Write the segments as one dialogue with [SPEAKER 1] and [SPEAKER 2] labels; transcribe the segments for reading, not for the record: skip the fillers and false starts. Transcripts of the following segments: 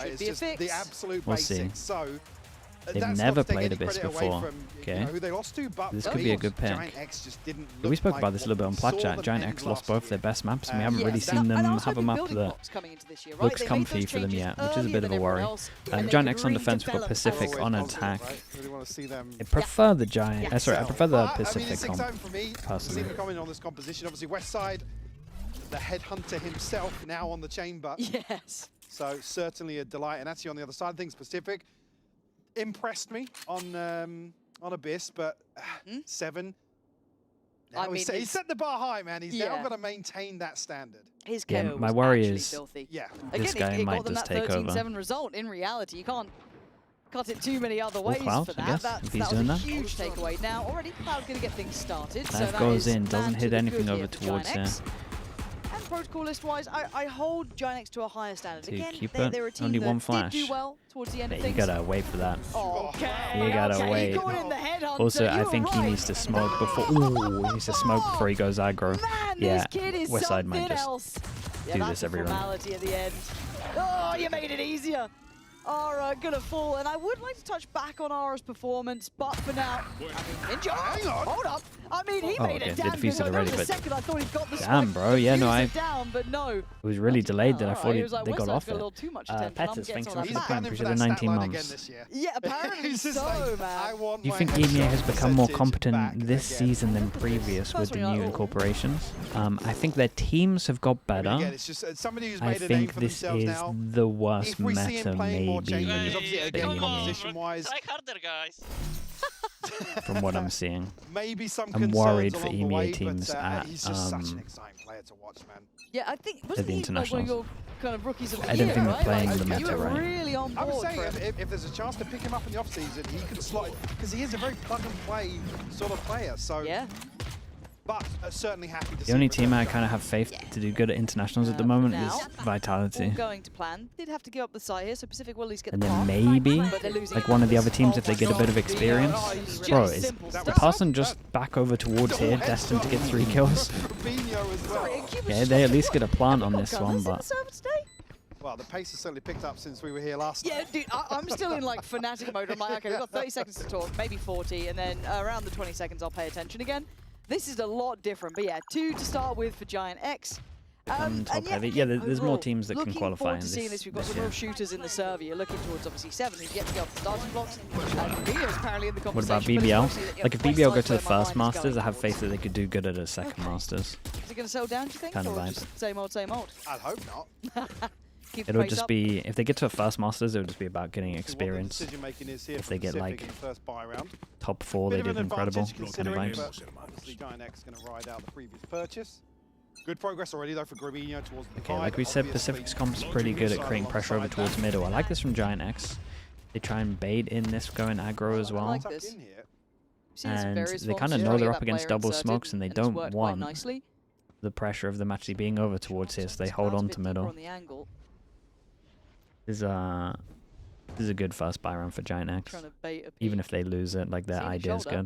[SPEAKER 1] right? It's just the absolute
[SPEAKER 2] We'll see.
[SPEAKER 1] basics. So
[SPEAKER 2] they've never played Abyss before. Okay.
[SPEAKER 1] Who they lost to, but
[SPEAKER 2] This could be a good pick.
[SPEAKER 1] GIANTX just didn't
[SPEAKER 2] Yeah, we spoke about this a little bit on Plat Chat. GIANTX lost both their best maps, and we haven't really seen them have a map that looks comfy for them yet, which is a bit of a worry. GIANTX on defense, we've got PCIFIC on attack. I prefer the I prefer the PCIFIC comp, personally.
[SPEAKER 1] Comment on this composition, obviously West Side, the headhunter himself now on the chamber.
[SPEAKER 3] Yes.
[SPEAKER 1] So certainly a delight, and actually on the other side of things, PCIFIC impressed me on Abyss, but 7. I mean, he set the bar high, man. He's now got to maintain that standard.
[SPEAKER 3] His
[SPEAKER 2] yeah,
[SPEAKER 3] KO
[SPEAKER 2] my
[SPEAKER 3] was
[SPEAKER 2] worry
[SPEAKER 3] actually
[SPEAKER 2] is
[SPEAKER 3] filthy.
[SPEAKER 2] this
[SPEAKER 3] Again,
[SPEAKER 2] guy might just take over.
[SPEAKER 3] 13-7 result. In reality, you can't cut it too many other ways
[SPEAKER 2] Cloud,
[SPEAKER 3] for
[SPEAKER 2] I
[SPEAKER 3] that.
[SPEAKER 2] guess, if he's
[SPEAKER 3] That
[SPEAKER 2] doing
[SPEAKER 3] was a
[SPEAKER 2] that.
[SPEAKER 3] huge takeaway. Now, already Cloud's going to get things started. So
[SPEAKER 2] Knife
[SPEAKER 3] that
[SPEAKER 2] goes
[SPEAKER 3] is
[SPEAKER 2] in, doesn't
[SPEAKER 3] man
[SPEAKER 2] hit
[SPEAKER 3] to the
[SPEAKER 2] anything
[SPEAKER 3] good
[SPEAKER 2] over
[SPEAKER 3] here for
[SPEAKER 2] towards here.
[SPEAKER 3] GIANTX. And protocol list-wise, I hold GIANTX to a higher standard.
[SPEAKER 2] To
[SPEAKER 3] Again,
[SPEAKER 2] keep
[SPEAKER 3] they're a
[SPEAKER 2] it,
[SPEAKER 3] team
[SPEAKER 2] only
[SPEAKER 3] that
[SPEAKER 2] one
[SPEAKER 3] did
[SPEAKER 2] flash.
[SPEAKER 3] do well towards the end
[SPEAKER 2] Yeah,
[SPEAKER 3] of
[SPEAKER 2] you
[SPEAKER 3] things.
[SPEAKER 2] gotta wait for that.
[SPEAKER 3] Okay,
[SPEAKER 2] You gotta wait. Also, I think he needs to smoke before. Ooh, he needs to smoke before he goes aggro.
[SPEAKER 3] Man,
[SPEAKER 2] Yeah,
[SPEAKER 3] this kid is
[SPEAKER 2] West Side might just
[SPEAKER 3] else.
[SPEAKER 2] do this every round.
[SPEAKER 3] Formality at the end. Oh, you made it easier. Aura gonna fall, and I would like to touch back on Aura's performance, but for now, I mean, Ninja, hold up. I mean, he made it
[SPEAKER 2] did
[SPEAKER 3] damn
[SPEAKER 2] fuse
[SPEAKER 3] good.
[SPEAKER 2] it
[SPEAKER 3] There
[SPEAKER 2] already,
[SPEAKER 3] was a
[SPEAKER 2] but
[SPEAKER 3] second I thought he got the
[SPEAKER 2] damn,
[SPEAKER 3] spike
[SPEAKER 2] bro,
[SPEAKER 3] to
[SPEAKER 2] yeah, no,
[SPEAKER 3] fuse
[SPEAKER 2] I.
[SPEAKER 3] it down, but no.
[SPEAKER 2] It was really delayed that I thought
[SPEAKER 3] He was like,
[SPEAKER 2] they got
[SPEAKER 3] West
[SPEAKER 2] off
[SPEAKER 3] Side's got a
[SPEAKER 2] it.
[SPEAKER 3] little too much attention.
[SPEAKER 2] Pettis, thanks so much for the
[SPEAKER 3] back.
[SPEAKER 2] plan. Appreciate the 19 months.
[SPEAKER 3] Yeah, apparently so, man.
[SPEAKER 2] Do you think EMEA has become more competent this season than previous with the new incorporations? I think their teams have got better. I think this is the worst meta maybe for EMEA.
[SPEAKER 4] Try harder, guys.
[SPEAKER 2] From what I'm seeing.
[SPEAKER 1] Maybe some
[SPEAKER 2] I'm worried for
[SPEAKER 1] along the
[SPEAKER 2] EMEA
[SPEAKER 1] way,
[SPEAKER 2] teams
[SPEAKER 1] but,
[SPEAKER 2] at
[SPEAKER 1] he's just such an exciting player to watch, man.
[SPEAKER 3] Yeah, I think
[SPEAKER 2] the
[SPEAKER 3] wasn't he like one of
[SPEAKER 2] internationals.
[SPEAKER 3] your kind of rookies of the
[SPEAKER 2] I don't
[SPEAKER 3] year,
[SPEAKER 2] think they're
[SPEAKER 3] right?
[SPEAKER 2] playing
[SPEAKER 3] Like,
[SPEAKER 2] the
[SPEAKER 3] you
[SPEAKER 2] meta
[SPEAKER 3] were
[SPEAKER 2] right.
[SPEAKER 3] really on
[SPEAKER 1] I would
[SPEAKER 3] board
[SPEAKER 1] say
[SPEAKER 3] for him.
[SPEAKER 1] if there's a chance to pick him up in the off season, he could slot because he is a very plug and play sort of player. So
[SPEAKER 3] yeah.
[SPEAKER 1] But certainly happy to see
[SPEAKER 2] The only
[SPEAKER 1] him
[SPEAKER 2] team I
[SPEAKER 1] return.
[SPEAKER 2] kind of have faith to do good at internationals at the moment is
[SPEAKER 3] All
[SPEAKER 2] Vitality.
[SPEAKER 3] going to plan. Did have to give up the side here, so Pacific will at least get
[SPEAKER 2] And
[SPEAKER 3] the
[SPEAKER 2] then
[SPEAKER 3] path.
[SPEAKER 2] maybe,
[SPEAKER 3] But they're losing
[SPEAKER 2] like one of the other teams,
[SPEAKER 3] Oh
[SPEAKER 2] if they
[SPEAKER 3] my
[SPEAKER 2] get a bit of
[SPEAKER 3] God,
[SPEAKER 2] experience.
[SPEAKER 3] it's
[SPEAKER 2] Bro,
[SPEAKER 3] just
[SPEAKER 2] is
[SPEAKER 3] simple
[SPEAKER 2] the
[SPEAKER 3] stuff.
[SPEAKER 2] person just back over towards here, destined to get 3 kills?
[SPEAKER 1] Rubinho as well.
[SPEAKER 2] Yeah, they at least get a plant on this one, but
[SPEAKER 1] Well, the pace has certainly picked up since we were here last
[SPEAKER 3] yeah,
[SPEAKER 1] time.
[SPEAKER 3] dude, I'm still in like fanatic mode. I'm like, okay, we've got 30 seconds to talk, maybe 40, and then around the 20 seconds I'll pay attention again. This is a lot different, but yeah, 2 to start with for GIANTX.
[SPEAKER 2] top heavy. Yeah, there's more teams that can qualify in
[SPEAKER 3] Looking forward to seeing this. We've got
[SPEAKER 2] this
[SPEAKER 3] some
[SPEAKER 2] year.
[SPEAKER 3] real shooters in the server. You're looking towards obviously 7 who's yet to get off the starting blocks. And Rubinho's apparently in the
[SPEAKER 2] What about
[SPEAKER 3] conversation. but it's
[SPEAKER 2] BBL?
[SPEAKER 3] mostly that,
[SPEAKER 2] Like if
[SPEAKER 3] West
[SPEAKER 2] BBL go
[SPEAKER 3] Side's
[SPEAKER 2] to the
[SPEAKER 3] where my
[SPEAKER 2] first
[SPEAKER 3] mind is
[SPEAKER 2] Masters, I
[SPEAKER 3] going
[SPEAKER 2] have faith
[SPEAKER 3] towards.
[SPEAKER 2] that they could do good at a second Masters.
[SPEAKER 3] Is it going to settle down, do you think?
[SPEAKER 2] Kind of
[SPEAKER 3] or
[SPEAKER 2] vibe.
[SPEAKER 3] just same old, same old?
[SPEAKER 1] I'd hope not.
[SPEAKER 3] Keep the
[SPEAKER 2] It'll
[SPEAKER 3] pace
[SPEAKER 2] just
[SPEAKER 3] up.
[SPEAKER 2] be, if they get to a first Masters, it'll just be about getting
[SPEAKER 1] What the
[SPEAKER 2] experience.
[SPEAKER 1] decision-making is here
[SPEAKER 2] If
[SPEAKER 1] for
[SPEAKER 2] they get,
[SPEAKER 1] Pacific
[SPEAKER 2] like,
[SPEAKER 1] in the first buy round.
[SPEAKER 2] Top 4,
[SPEAKER 1] Bit
[SPEAKER 2] they
[SPEAKER 1] of
[SPEAKER 2] did
[SPEAKER 1] an
[SPEAKER 2] incredible.
[SPEAKER 1] advantage
[SPEAKER 2] Kind of
[SPEAKER 1] considering,
[SPEAKER 2] vibes.
[SPEAKER 1] but obviously GIANTX going to ride out the previous purchase. Good progress already though for Rubinho towards the
[SPEAKER 2] Okay, like we said, Pacific's comp's pretty good at creating pressure over towards middle. I like this from GIANTX. They try and bait in this going aggro as well.
[SPEAKER 3] like this.
[SPEAKER 1] in here.
[SPEAKER 3] We've seen some
[SPEAKER 2] And
[SPEAKER 3] various
[SPEAKER 2] they
[SPEAKER 3] forms
[SPEAKER 2] kind of
[SPEAKER 3] of
[SPEAKER 2] know
[SPEAKER 3] trying to
[SPEAKER 2] they're
[SPEAKER 3] get
[SPEAKER 2] up
[SPEAKER 3] that
[SPEAKER 2] against
[SPEAKER 3] player
[SPEAKER 2] double
[SPEAKER 3] inserted,
[SPEAKER 2] smokes and they
[SPEAKER 3] it's
[SPEAKER 2] don't
[SPEAKER 3] worked quite
[SPEAKER 2] want
[SPEAKER 3] nicely.
[SPEAKER 2] the pressure of them actually being over towards here, so they hold on to middle.
[SPEAKER 3] On the angle,
[SPEAKER 2] This is a good first buy round for GIANTX.
[SPEAKER 3] trying to bait a
[SPEAKER 2] Even
[SPEAKER 3] peek.
[SPEAKER 2] if they lose it, like their
[SPEAKER 3] Seeing the
[SPEAKER 2] idea is
[SPEAKER 3] shoulder.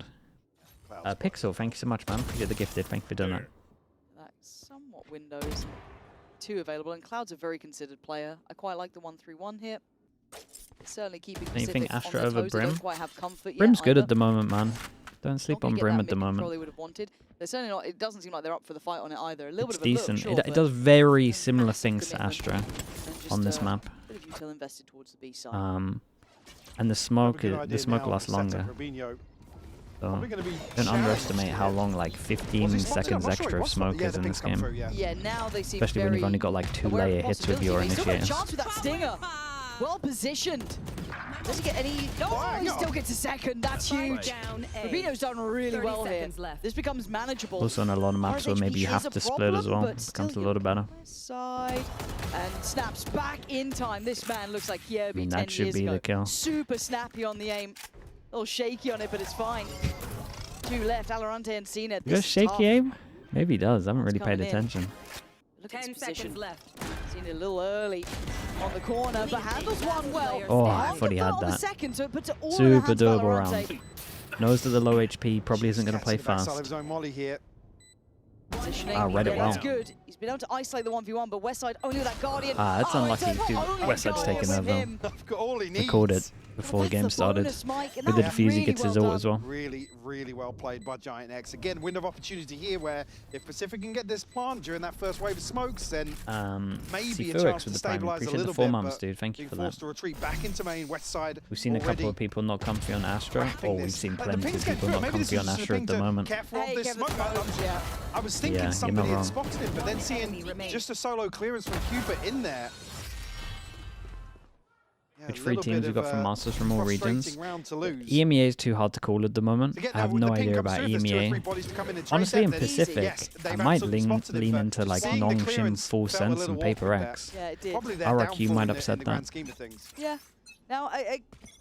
[SPEAKER 2] good. Pixel, thank you so much, man. Appreciate the gifted. Thank you for doing that.
[SPEAKER 3] That's somewhat windows. 2 available, and Cloud's a very considered player. I quite like the 1-3-1 here. Certainly keeping
[SPEAKER 2] Don't you
[SPEAKER 3] Pacific
[SPEAKER 2] think
[SPEAKER 3] on
[SPEAKER 2] Astra
[SPEAKER 3] their
[SPEAKER 2] over
[SPEAKER 3] toes. They
[SPEAKER 2] Brim?
[SPEAKER 3] don't quite have comfort yet
[SPEAKER 2] Brim's good
[SPEAKER 3] either.
[SPEAKER 2] at the moment, man. Don't sleep
[SPEAKER 3] Not gonna
[SPEAKER 2] on
[SPEAKER 3] get
[SPEAKER 2] Brim
[SPEAKER 3] that
[SPEAKER 2] at the
[SPEAKER 3] mid control
[SPEAKER 2] moment.
[SPEAKER 3] they would have wanted. They're certainly not. It doesn't seem like they're up for the fight on it either. A little
[SPEAKER 2] It's
[SPEAKER 3] bit of a
[SPEAKER 2] decent.
[SPEAKER 3] look, sure,
[SPEAKER 2] It does very similar things to
[SPEAKER 3] commitment.
[SPEAKER 2] Astra
[SPEAKER 3] and
[SPEAKER 2] on
[SPEAKER 3] just,
[SPEAKER 2] this map.
[SPEAKER 3] bit of util invested towards the B side.
[SPEAKER 2] And the smoke lasts longer. So
[SPEAKER 1] Probably gonna be
[SPEAKER 2] don't underestimate how
[SPEAKER 1] challenged
[SPEAKER 2] long like 15 seconds extra of smoke is in this game.
[SPEAKER 3] Yeah, now they seem
[SPEAKER 2] Especially when you've only got like 2
[SPEAKER 3] aware of
[SPEAKER 2] layer
[SPEAKER 3] the
[SPEAKER 2] hits with your
[SPEAKER 3] possibility, but he's still got a
[SPEAKER 2] initiators.
[SPEAKER 3] chance with that stinger. Well positioned. Does he get any? Oh, he still gets a second. That's huge. Rubinho's done really well here. This becomes manageable.
[SPEAKER 2] Also on a lot of maps where maybe you have to split as well. It becomes a little better.
[SPEAKER 3] Side and snaps back in time. This man looks like he
[SPEAKER 2] I mean,
[SPEAKER 3] 10
[SPEAKER 2] that should
[SPEAKER 3] years
[SPEAKER 2] be
[SPEAKER 3] ago.
[SPEAKER 2] the kill.
[SPEAKER 3] Super snappy on the aim. A little shaky on it, but it's fine. 2 left. VALORANT and Cena.
[SPEAKER 2] You got shaky aim? Maybe he does. I haven't really paid
[SPEAKER 3] coming in.
[SPEAKER 2] attention.
[SPEAKER 3] Look at his position. Seen a little early on the corner, but handles one well.
[SPEAKER 2] Oh, I thought he had
[SPEAKER 3] The
[SPEAKER 2] that.
[SPEAKER 3] second, so it puts it all in the
[SPEAKER 2] Super
[SPEAKER 3] hands of
[SPEAKER 2] doable
[SPEAKER 3] VALORANT.
[SPEAKER 2] round. Knows that the low HP probably isn't going to play fast.
[SPEAKER 3] Positioning.
[SPEAKER 2] Ah, read it
[SPEAKER 3] That's
[SPEAKER 2] well.
[SPEAKER 3] good. He's been able to isolate the 1v1, but Westside only with that Guardian.
[SPEAKER 2] Ah, that's unlucky. Dude, Westside's taken over.
[SPEAKER 1] Got all he needs.
[SPEAKER 2] Recalled it before the game started. With the defuse, he gets his ult as well.
[SPEAKER 1] Really, really well played by GIANTX. Again, window of opportunity here where if Pacific can get this plant during that first wave of smokes, then maybe a chance to stabilize a little bit.
[SPEAKER 2] Months, dude. Thank you for that.
[SPEAKER 1] Forced to retreat back into main. Westside.
[SPEAKER 2] We've seen a couple of people not comfy on Astra, or we've seen plenty of people not comfy on Astra at the moment.
[SPEAKER 1] Careful of this smoke. I was thinking somebody had spotted him, but then seeing just a solo clearance from Cupid in there.
[SPEAKER 2] Which 3 teams we've got from Masters from all regions. EMEA is too hard to call at the moment. I have no idea about EMEA. Honestly, in Pacific, I might lean into like Nongshim, Full Sense, and Paper X. RRQ might upset that.
[SPEAKER 3] Yeah. Now,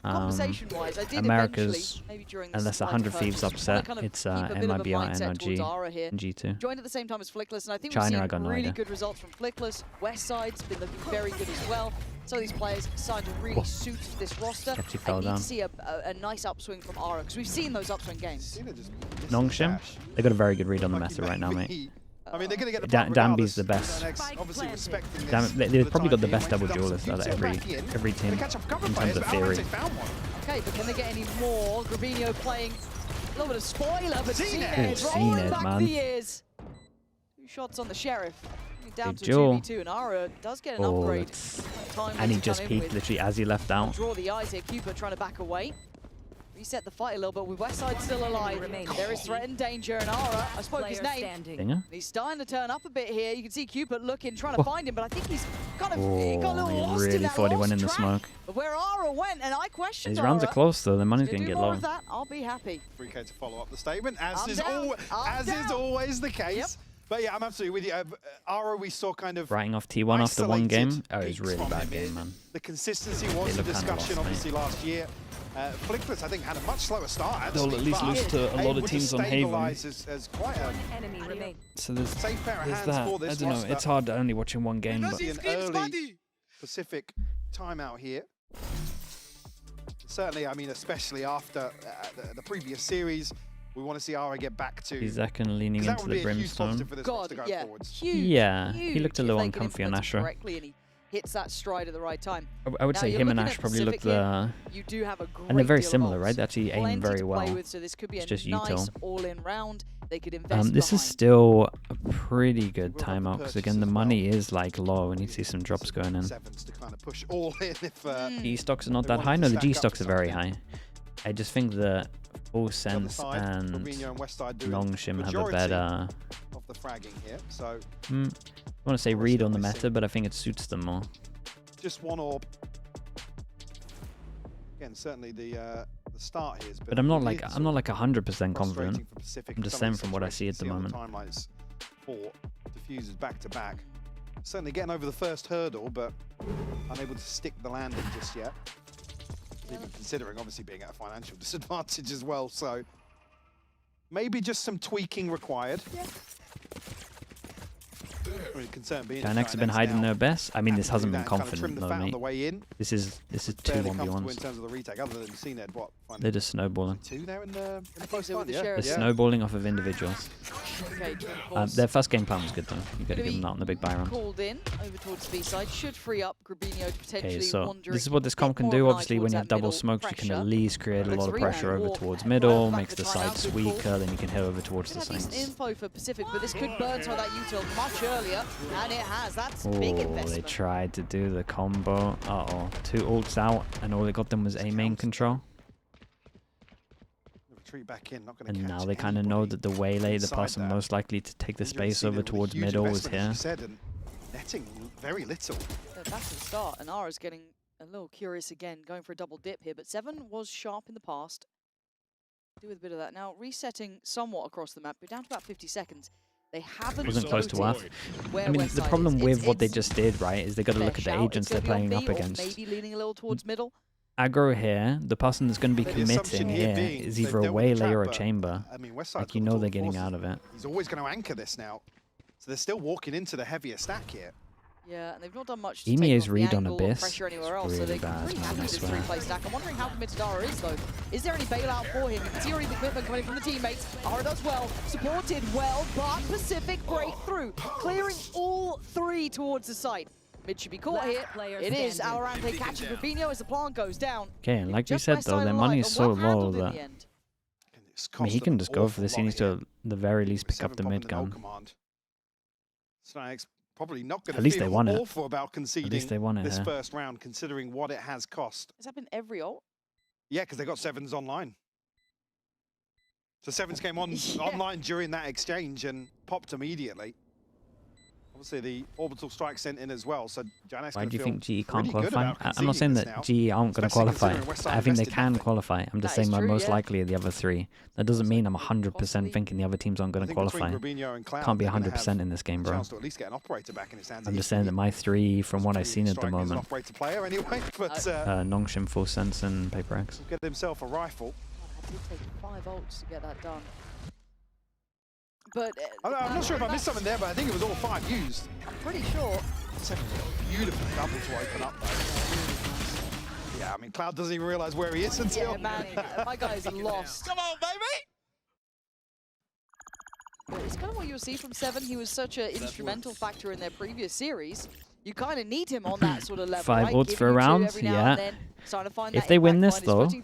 [SPEAKER 3] conversation-wise, I did
[SPEAKER 2] America's,
[SPEAKER 3] maybe during
[SPEAKER 2] unless 100 Thieves upset, it's MIBR, NRG, and G2.
[SPEAKER 3] Joined at the same time as Flickless, and I think
[SPEAKER 2] China,
[SPEAKER 3] we've seen really good results from Flickless. Westside's been looking very good as well. So these players starting to really suit this roster. I need to see a nice upswing from Aura, because we've seen those upswing games.
[SPEAKER 2] Nongshim, they got a very good read on the meta right now, mate.
[SPEAKER 1] I mean, they're going to get the
[SPEAKER 2] Danby's the best. They've probably got the best double duelist out of every team in terms of theory.
[SPEAKER 3] Okay, but can they get any more? Grabinho playing a little bit of spoiler, but
[SPEAKER 2] CNED
[SPEAKER 3] rolling back
[SPEAKER 2] man.
[SPEAKER 3] the years. 2 shots on the Sheriff. Down to
[SPEAKER 2] duel.
[SPEAKER 3] 2v2, and Aura does get an upgrade.
[SPEAKER 2] And he just peeked literally as he left out.
[SPEAKER 3] Draw the eyes here. Cupid trying to back away. Reset the fight a little bit with Westside still alive. There is threat and danger, and Aura, I spoke his name. He's starting to turn up a bit here. You can see Cupid looking, trying to find him, but I think he's kind of he got a little lost in that
[SPEAKER 2] really thought he went in the smoke.
[SPEAKER 3] But where Aura went, and I questioned
[SPEAKER 2] His rounds are close though, the money's going to get low.
[SPEAKER 3] Of that, I'll be happy.
[SPEAKER 1] 3K to follow up the statement, as is always the case. Yep. But yeah, I'm absolutely with you. Aura, we saw kind of
[SPEAKER 2] writing off T1 after 1 game. Oh, it was a really bad game, man.
[SPEAKER 1] The consistency was a discussion, obviously, last year. Flickless, I think, had a much slower start. Actually,
[SPEAKER 2] they'll at least lose to a lot of teams on Haven.
[SPEAKER 1] As quite a
[SPEAKER 2] so there's
[SPEAKER 1] safe pair of hands
[SPEAKER 2] that.
[SPEAKER 1] for this
[SPEAKER 2] I don't know. It's hard only watching 1 game. But
[SPEAKER 1] an early Pacific timeout here. Certainly, I mean, especially after the previous series. We want to see Aura get back to.
[SPEAKER 2] He's second leaning into the Brimstone.
[SPEAKER 3] God, yeah, huge,
[SPEAKER 2] yeah, he looked a little uncomfy on Astra.
[SPEAKER 3] And he hits that stride at the right time.
[SPEAKER 2] I would say him and Ash probably look the.
[SPEAKER 3] You do have a great
[SPEAKER 2] and they're very similar, right? They actually aim very well.
[SPEAKER 3] With, so this could be a nice all-in round. They could
[SPEAKER 2] invest this is still a pretty good timeout because again the money is like low and you see some drops going in. G stocks are not that high. No, the G stocks are very high. I just think the Full Sense and Nongshim have a better. I want to say read on the meta, but I think it suits them more.
[SPEAKER 1] Just one orb. Again, certainly the start here.
[SPEAKER 2] But I'm not like 100% confident. I'm just saying from what I see at the moment.
[SPEAKER 1] For diffusers back to back. Certainly getting over the first hurdle, but unable to stick the landing just yet. Even considering obviously being at a financial disadvantage as well, so maybe just some tweaking required. Yeah.
[SPEAKER 2] GIANTX have been hiding their best. I mean, this hasn't been confident though, mate. This is 2 1v1s. They're just snowballing. They're snowballing off of individuals. Their first game plan was good though. You got to give them that on the big buy round.
[SPEAKER 3] Called in over towards B side should free up Grabinho to potentially.
[SPEAKER 2] Okay, so this is what this comp can do. Obviously, when you have double smokes, you can at least create a lot of pressure over towards middle, makes the sides weaker, then you can hit over towards the Saints.
[SPEAKER 3] Info for Pacific, but this could burn some of that util much earlier, and it has. That's big investment.
[SPEAKER 2] They tried to do the combo. Uh-oh. 2 ults out, and all they got them was A main control. And now they kind of know that the waylay, the person most likely to take the space over towards middle, is here.
[SPEAKER 1] Netting very little.
[SPEAKER 3] That's the start, and Ara's getting a little curious again, going for a double dip here, but 7 was sharp in the past. Do with a bit of that. Now resetting somewhat across the map, we're down to about 50 seconds. They haven't
[SPEAKER 2] wasn't close to worth. I mean, the problem with what they just did, right, is they got to look at the agents they're playing up against.
[SPEAKER 3] Maybe leaning a little towards middle.
[SPEAKER 2] Aggro here, the person that's going to be committing here is either a waylay or a chamber.
[SPEAKER 1] I mean,
[SPEAKER 2] like, you know they're getting out of it.
[SPEAKER 1] He's always going to anchor this now. So they're still walking into the heavier stack here.
[SPEAKER 3] Yeah, and they've not done much to
[SPEAKER 2] EMEA's
[SPEAKER 3] take
[SPEAKER 2] read
[SPEAKER 3] off the
[SPEAKER 2] on
[SPEAKER 3] angle or
[SPEAKER 2] Abyss
[SPEAKER 3] pressure anywhere
[SPEAKER 2] is
[SPEAKER 3] else, so
[SPEAKER 2] really
[SPEAKER 3] they're
[SPEAKER 2] bad,
[SPEAKER 3] pretty
[SPEAKER 2] man,
[SPEAKER 3] happy
[SPEAKER 2] I
[SPEAKER 3] with this
[SPEAKER 2] swear.
[SPEAKER 3] 3-play stack. I'm wondering how committed Dara is, though. Is there any bailout for him? You can see already the equipment coming from the teammates. Ara does well, supported well, but Pacific breakthrough, clearing all three towards the site. Mid should be caught here. It is VALORANT catching Rubinho as the plant goes down.
[SPEAKER 2] Okay, and like you
[SPEAKER 3] Just
[SPEAKER 2] said
[SPEAKER 3] west
[SPEAKER 2] though,
[SPEAKER 3] side
[SPEAKER 2] their
[SPEAKER 3] of
[SPEAKER 2] money
[SPEAKER 3] light,
[SPEAKER 2] is
[SPEAKER 3] and
[SPEAKER 2] so
[SPEAKER 3] well
[SPEAKER 2] low
[SPEAKER 3] handled in
[SPEAKER 2] that
[SPEAKER 3] the end.
[SPEAKER 2] I mean, he can just go for this. He needs to, at the very least, pick up the mid gun.
[SPEAKER 1] Snake's probably not going
[SPEAKER 2] At
[SPEAKER 1] to
[SPEAKER 2] least they
[SPEAKER 1] feel
[SPEAKER 2] won it.
[SPEAKER 1] awful about conceding
[SPEAKER 2] At least they won it
[SPEAKER 1] this
[SPEAKER 2] here.
[SPEAKER 1] first round, considering what it has cost.
[SPEAKER 3] Has that been every ult?
[SPEAKER 1] Yeah, because they got Sevens online. So Sevens came on online during that exchange and popped immediately. Obviously, the orbital strike sent in as well, so GIANTX.
[SPEAKER 2] Why do you think GE can't qualify? I'm not saying that GE aren't going to qualify. I think they can qualify. I'm just saying my most likely are the other three. That doesn't mean I'm 100% thinking the other teams aren't going to qualify. Can't be 100% in this game, bro. I'm just saying that my three, from what I've seen at the moment, Nongshim, Full Sense, and Paper X.
[SPEAKER 1] Get himself a rifle.
[SPEAKER 3] It did take 5 ults to get that done. But
[SPEAKER 1] I'm not sure if I missed something there, but I think it was all 5 used.
[SPEAKER 3] I'm pretty sure.
[SPEAKER 1] Beautiful double to open up though. Yeah, I mean, Cloud doesn't even realize where he is until.
[SPEAKER 3] Yeah, man, my guy's lost.
[SPEAKER 4] Come on, baby!
[SPEAKER 3] But it's kind of what you'll see from Seven. He was such an instrumental factor in their previous series. You kind of need him on that sort of level.
[SPEAKER 2] 5 ults for a round, yeah. If they win this though, do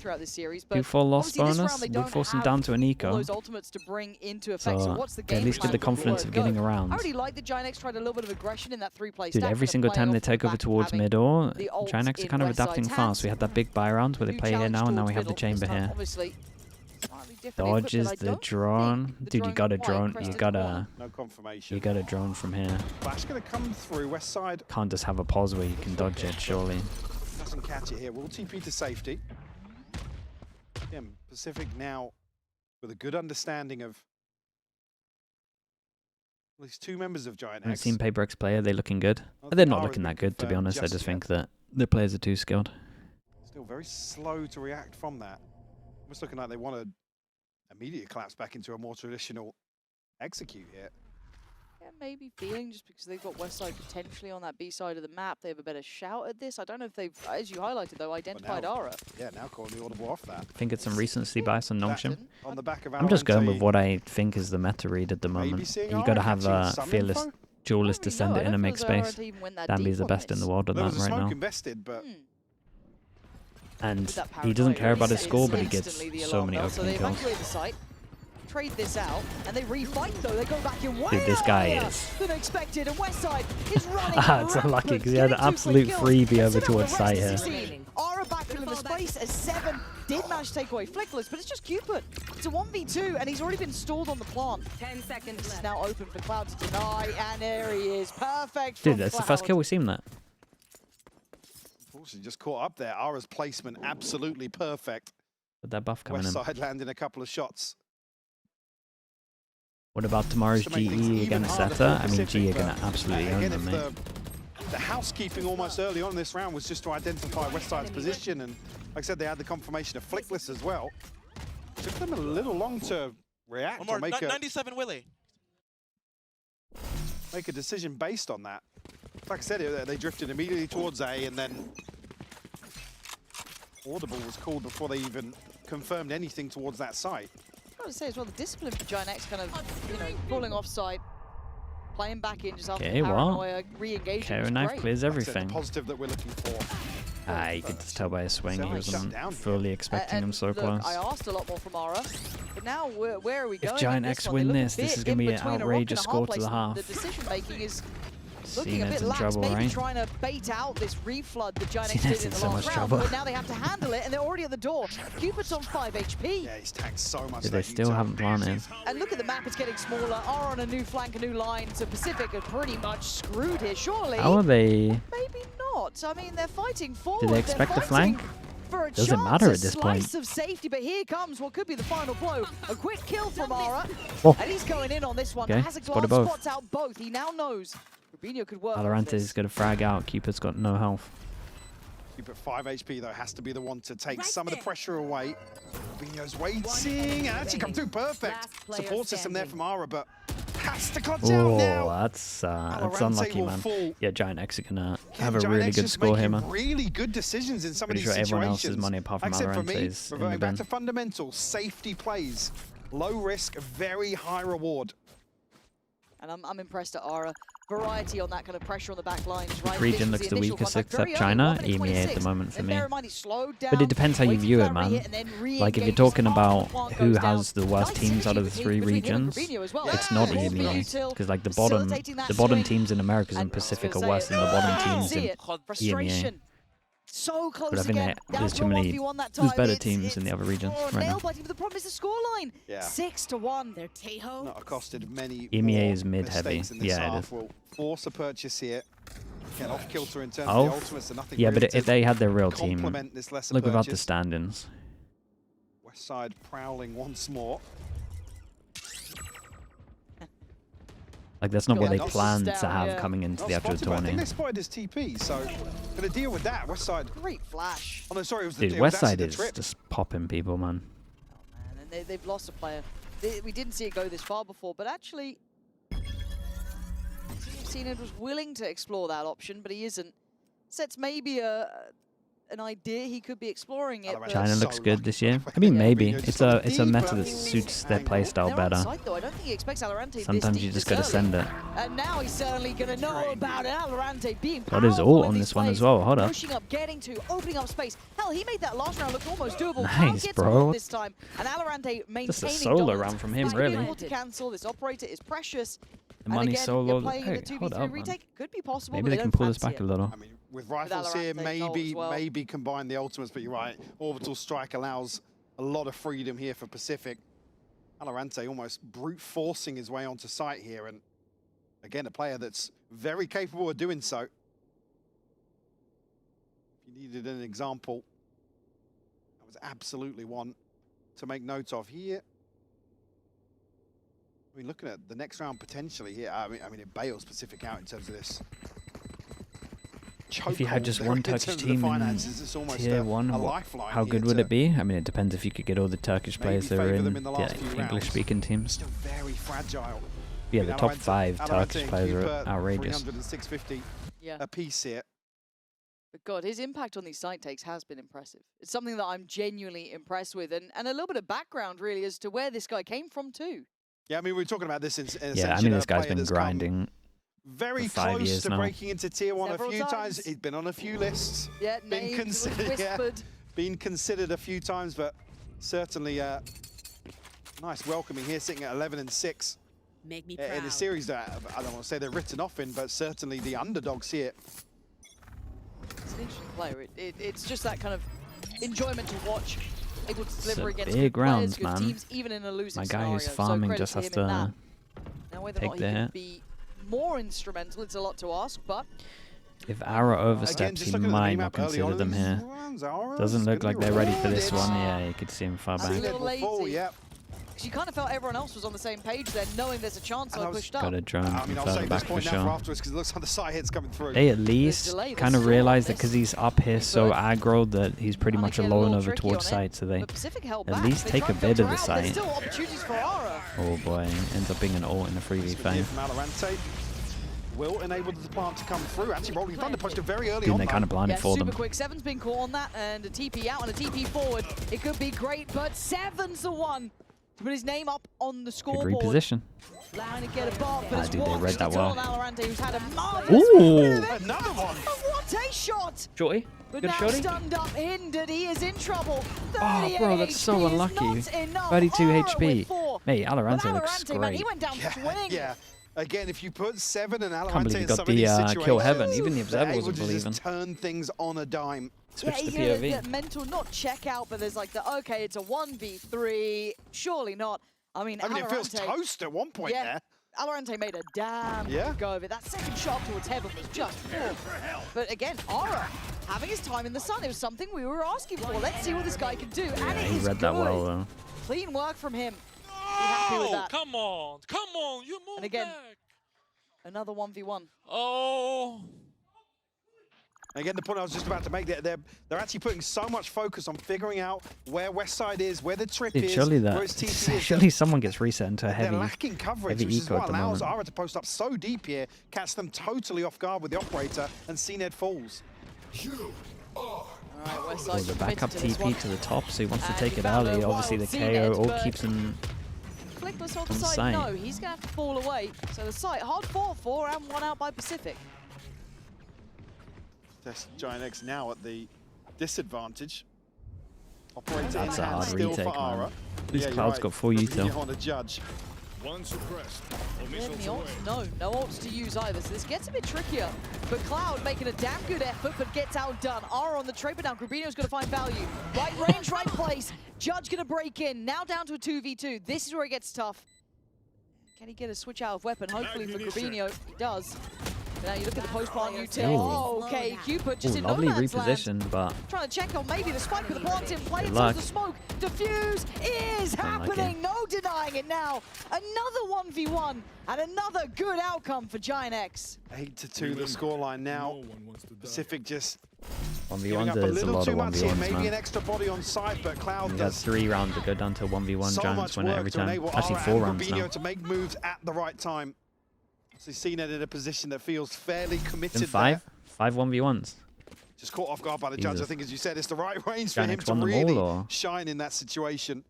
[SPEAKER 2] full loss bonus, we force them down to an eco.
[SPEAKER 3] Those ultimates to bring into effect.
[SPEAKER 2] So
[SPEAKER 3] what's the
[SPEAKER 2] they at least get the confidence of getting around.
[SPEAKER 3] I already like that GIANTX tried a little bit of aggression in that 3-play
[SPEAKER 2] Dude, every single time they take over towards mid or, GIANTX are kind of adapting fast. We had that big buy round where they play here now, and now we have the chamber here. Dodges the drone. Dude, you got a drone. You got a drone from here.
[SPEAKER 1] Flash gonna come through west side.
[SPEAKER 2] Can't just have a pause where you can dodge it, surely.
[SPEAKER 1] Doesn't catch it here. We'll TP to safety. Again, Pacific now with a good understanding of at least 2 members of GIANTX.
[SPEAKER 2] I've seen Paper X player. They're looking good. They're not looking that good, to be honest. I just think that the players are too skilled.
[SPEAKER 1] Still very slow to react from that. Almost looking like they want to immediately collapse back into a more traditional execute here.
[SPEAKER 3] Yeah, maybe feeling just because they've got Westside potentially on that B side of the map, they have a better shout at this. I don't know if they've, as you highlighted though, identified Ara.
[SPEAKER 1] Yeah, now calling the audible off that.
[SPEAKER 2] I think it's some recency bias on Nongshim.
[SPEAKER 1] On the back of
[SPEAKER 2] I'm just going with what I think is the meta read at the moment. You got to have a fearless duelist to send it in and make space. Danby's the best in the world at that right now.
[SPEAKER 1] Invested, but
[SPEAKER 2] and he doesn't care about his score, but he gets so many opening kills.
[SPEAKER 3] So they evacuate the site, trade this out, and they refight though. They go back in way
[SPEAKER 2] Dude, this guy is
[SPEAKER 3] than expected, and Westside is running.
[SPEAKER 2] It's unlucky because he had an absolute freebie over towards site here.
[SPEAKER 3] Ara backfilling the space as Seven did manage to take away Flickless, but it's just Cupid. It's a 1v2, and he's already been stalled on the plant.
[SPEAKER 5] 10 seconds
[SPEAKER 3] This is
[SPEAKER 5] left.
[SPEAKER 3] now open for Cloud to deny, and there he is. Perfect.
[SPEAKER 2] Dude, that's the first kill we've seen that.
[SPEAKER 1] Unfortunately, just caught up there. Ara's placement absolutely perfect.
[SPEAKER 2] With that buff coming
[SPEAKER 1] West
[SPEAKER 2] in.
[SPEAKER 1] side landing a couple of shots.
[SPEAKER 2] What about tomorrow's GE against Zeta? I mean, GE are going to absolutely own them, mate.
[SPEAKER 1] The housekeeping almost early on in this round was just to identify West side's position, and like I said, they had the confirmation of Flickless as well. Took them a little long to react or make
[SPEAKER 4] 97 Willie.
[SPEAKER 1] Make a decision based on that. Like I said, they drifted immediately towards A, and then audible was called before they even confirmed anything towards that site.
[SPEAKER 3] I would say as well, the discipline for GIANTX kind of, you know, falling off site, playing back in just after the paranoia, re-engaging.
[SPEAKER 2] Carry knife clears everything.
[SPEAKER 1] The positive that we're looking for.
[SPEAKER 2] You could just tell by his swing, he wasn't fully expecting him so close.
[SPEAKER 3] I asked a lot more from Ara, but now where are we going?
[SPEAKER 2] If GIANTX win this is going to be an outrageous score to the half.
[SPEAKER 3] The decision making is
[SPEAKER 2] looking
[SPEAKER 3] a bit lax, maybe trying to bait out this reflood that GIANTX did in the last round, but now they have to handle it, and they're already at the door. Cupid's on 5 HP.
[SPEAKER 1] Yeah, he's tanked so much.
[SPEAKER 2] They still haven't planted.
[SPEAKER 3] And look at the map, it's getting smaller. Are on a new flank, a new line, so Pacific are pretty much screwed here, surely.
[SPEAKER 2] How are they?
[SPEAKER 3] Maybe not. I mean, they're fighting forward.
[SPEAKER 2] Did they expect the flank? Doesn't matter at this point.
[SPEAKER 3] Slice of safety, but here comes what could be the final blow. A quick kill from Ara, and he's going in on this one.
[SPEAKER 2] Okay,
[SPEAKER 3] Has a glance, spots out both. He now knows Rubinho could work.
[SPEAKER 2] VALORANT is going to frag out. Cupid's got no health.
[SPEAKER 1] Cupid 5 HP though has to be the one to take some of the pressure away. Rubinho's waiting, and actually come through perfect. Support system there from Ara, but has to clutch out now.
[SPEAKER 2] That's unlucky, man. Yeah, GIANTX are gonna have a really good score here, man.
[SPEAKER 1] Really good decisions in some of these situations.
[SPEAKER 2] Everyone else's money apart from VALORANT is in the bin.
[SPEAKER 1] Back to fundamentals, safety plays, low risk, very high reward.
[SPEAKER 3] And I'm impressed at Aura. Variety on that kind of pressure on the back lines, right?
[SPEAKER 2] Region looks the weakest except China, EMEA at the moment for me. But it depends how you view it, man. Like if you're talking about who has the worst teams out of the 3 regions, it's not EMEA. Because like the bottom teams in Americas and Pacific are worse than the bottom teams in EMEA.
[SPEAKER 3] So close
[SPEAKER 2] but I think there's too many. There's better teams in the other regions right now.
[SPEAKER 3] But the problem is the scoreline. 6-1.
[SPEAKER 1] They're Tejo. Not accosted many.
[SPEAKER 2] EMEA is mid-heavy. Yeah, it is.
[SPEAKER 1] Will force a purchase here. Get off kilter in terms of the ultimates, so nothing.
[SPEAKER 2] Yeah, but if they had their real team, look without the stand-ins.
[SPEAKER 1] West side prowling once more.
[SPEAKER 2] Like that's not what they planned to have coming into the actual tournament.
[SPEAKER 1] I think they spotted his TP, so gonna deal with that. West side.
[SPEAKER 3] Great flash.
[SPEAKER 1] Oh no, sorry, it was
[SPEAKER 2] Dude, West side is just popping people, man.
[SPEAKER 3] Oh man, and they've lost a player. We didn't see it go this far before, but actually, Cena was willing to explore that option, but he isn't. Sets maybe an idea he could be exploring it.
[SPEAKER 2] China looks good this year. I mean, maybe it's a meta that suits their playstyle better.
[SPEAKER 3] I don't think he expects Valorant.
[SPEAKER 2] Sometimes you just gotta send it.
[SPEAKER 3] And now he's certainly gonna know about it. Valorant being
[SPEAKER 2] got his ult on this one as well. Hold up.
[SPEAKER 3] Pushing up, getting to, opening up space. Hell, he made that last round look almost doable.
[SPEAKER 2] Nice, bro.
[SPEAKER 3] This time, and Valorant maintaining
[SPEAKER 2] just a solo round from him, really.
[SPEAKER 3] Able to cancel. This operator is precious.
[SPEAKER 2] The money solo. Hey, hold up, man.
[SPEAKER 3] Could be possible.
[SPEAKER 2] Maybe they can pull this back a little.
[SPEAKER 1] I mean, with rifles here, maybe combine the ultimates, but you're right. Orbital strike allows a lot of freedom here for Pacific. Valorant almost brute forcing his way onto site here, and again, a player that's very capable of doing so. If you needed an example, that was absolutely one to make note of here. I mean, looking at the next round potentially here, I mean, it bails Pacific out in terms of this.
[SPEAKER 2] If you had just one Turkish team in Tier 1, how good would it be? I mean, it depends if you could get all the Turkish players that are in the English-speaking teams.
[SPEAKER 1] Still very fragile.
[SPEAKER 2] Yeah, the top 5 Turkish players are outrageous.
[SPEAKER 1] A piece here.
[SPEAKER 3] But God, his impact on these site takes has been impressive. It's something that I'm genuinely impressed with, and a little bit of background really as to where this guy came from too.
[SPEAKER 1] Yeah, I mean, we were talking about this in
[SPEAKER 2] yeah, I mean, this guy's been grinding
[SPEAKER 1] very close to breaking into Tier 1 a few times. He's been on a few lists.
[SPEAKER 3] Yeah,
[SPEAKER 1] been considered a few times, but certainly nice welcoming here, sitting at 11 and 6.
[SPEAKER 4] Make me proud.
[SPEAKER 1] In a series that I don't want to say they're written off in, but certainly the underdogs here.
[SPEAKER 3] It's an interesting player. It's just that kind of enjoyment to watch. Able to deliver against
[SPEAKER 2] big
[SPEAKER 3] rounds,
[SPEAKER 2] man.
[SPEAKER 3] Teams, even in a losing
[SPEAKER 2] My guy who's
[SPEAKER 3] scenario.
[SPEAKER 2] farming just has to take the hit.
[SPEAKER 3] Be more instrumental, it's a lot to ask, but
[SPEAKER 2] if Aura oversteps, he might not consider them here. Doesn't look like they're ready for this one. Yeah, you could see him far back.
[SPEAKER 3] You kind of felt everyone else was on the same page then, knowing there's a chance I pushed up.
[SPEAKER 2] Got a drone further back for sure.
[SPEAKER 1] Because it looks like the side hit's coming through.
[SPEAKER 2] They at least kind of realize that because he's up here so aggroed that he's pretty much alone over towards site, so they at least take a bit of the site. Oh boy, ends up being an ult in a 3v5.
[SPEAKER 1] Will enable the plant to come through. Actually, rolling thunder pushed it very early on.
[SPEAKER 2] They kind of blinded for them.
[SPEAKER 3] Super quick. Seven's been caught on that, and a TP out and a TP forward. It could be great, but Seven's the one to put his name up on the scoreboard.
[SPEAKER 2] Good reposition.
[SPEAKER 3] Trying to get a buff, but
[SPEAKER 2] Dude, they read that well.
[SPEAKER 3] Who's had a marvelous
[SPEAKER 1] another one.
[SPEAKER 3] What a shot!
[SPEAKER 2] Shorty.
[SPEAKER 3] But now stunned up, hindered, he is in trouble.
[SPEAKER 2] Oh, bro, that's so unlucky. 32 HP. Mate, Valorant looks great.
[SPEAKER 3] Man, he went down swing.
[SPEAKER 1] Yeah. Again, if you put 7 and
[SPEAKER 2] Can't believe you got the kill heaven. Even the observer wasn't believing.
[SPEAKER 1] Turn things on a dime.
[SPEAKER 2] Switch to POV.
[SPEAKER 3] Yeah, mental, not check out, but there's like the, okay, it's a 1v3. Surely not. I mean,
[SPEAKER 1] it feels toast at one point there.
[SPEAKER 3] Valorant made a damn good go of it. That second shot towards heaven was just But again, Aura having his time in the sun. It was something we were asking for. Let's see what this guy can do.
[SPEAKER 2] Yeah,
[SPEAKER 3] and it
[SPEAKER 2] he
[SPEAKER 3] is
[SPEAKER 2] read that well, though.
[SPEAKER 3] Clean work from him. Happy with that.
[SPEAKER 4] Come on, you move
[SPEAKER 3] And again,
[SPEAKER 4] back.
[SPEAKER 3] Another 1v1.
[SPEAKER 4] Oh.
[SPEAKER 1] Again, the point I was just about to make, they're actually putting so much focus on figuring out where Westside is, where the trip is, where its TC is.
[SPEAKER 2] Surely someone gets reset into a heavy.
[SPEAKER 1] They're lacking coverage, which is what allows Ara to post up so deep here, catch them totally off guard with the operator, and CNED falls.
[SPEAKER 3] Alright,
[SPEAKER 2] Oh, the backup TP to the top, so he wants to take it early. Obviously, the KO all keeps him
[SPEAKER 3] Flickless on the side. No, he's going to have to fall away. So the site hard fought for and won out by Pacific.
[SPEAKER 1] That's GIANTX now at the disadvantage. Operator
[SPEAKER 2] That's a hard
[SPEAKER 1] still
[SPEAKER 2] retake,
[SPEAKER 1] for Ara.
[SPEAKER 2] man. This Cloud's got 4 util.
[SPEAKER 1] On a judge.
[SPEAKER 4] One suppressed.
[SPEAKER 3] No ults to use either, so this gets a bit trickier. But Cloud making a damn good effort, but gets outdone. Ara on the trade, but now Grabino's going to find value. Right range, right place. Judge going to break in. Now down to a 2v2. This is where it gets tough. Can he get a switch out of weapon? Hopefully for Grabino, he does. Now you look at the post-plant util. Oh, okay, Cupid just in no man's
[SPEAKER 2] reposition, but
[SPEAKER 3] trying to check on maybe the spike with the plant in play until the smoke. Diffuse is happening. No denying it now. Another 1v1 and another good outcome for GIANTX.
[SPEAKER 1] 8-2 the scoreline now. Pacific just
[SPEAKER 2] 1v1. There's a lot of 1v1s,
[SPEAKER 1] maybe
[SPEAKER 2] man.
[SPEAKER 1] an extra body on site, but Cloud
[SPEAKER 2] does 3 rounds to go down to 1v1. Giants win it every time. Actually, 4 rounds now.
[SPEAKER 1] To make moves at the right time. So CNED in a position that feels fairly committed.
[SPEAKER 2] 5 1v1s.
[SPEAKER 1] Just caught off guard by the judge. I think, as you said, it's the right range
[SPEAKER 2] for
[SPEAKER 1] him to really shine in that situation.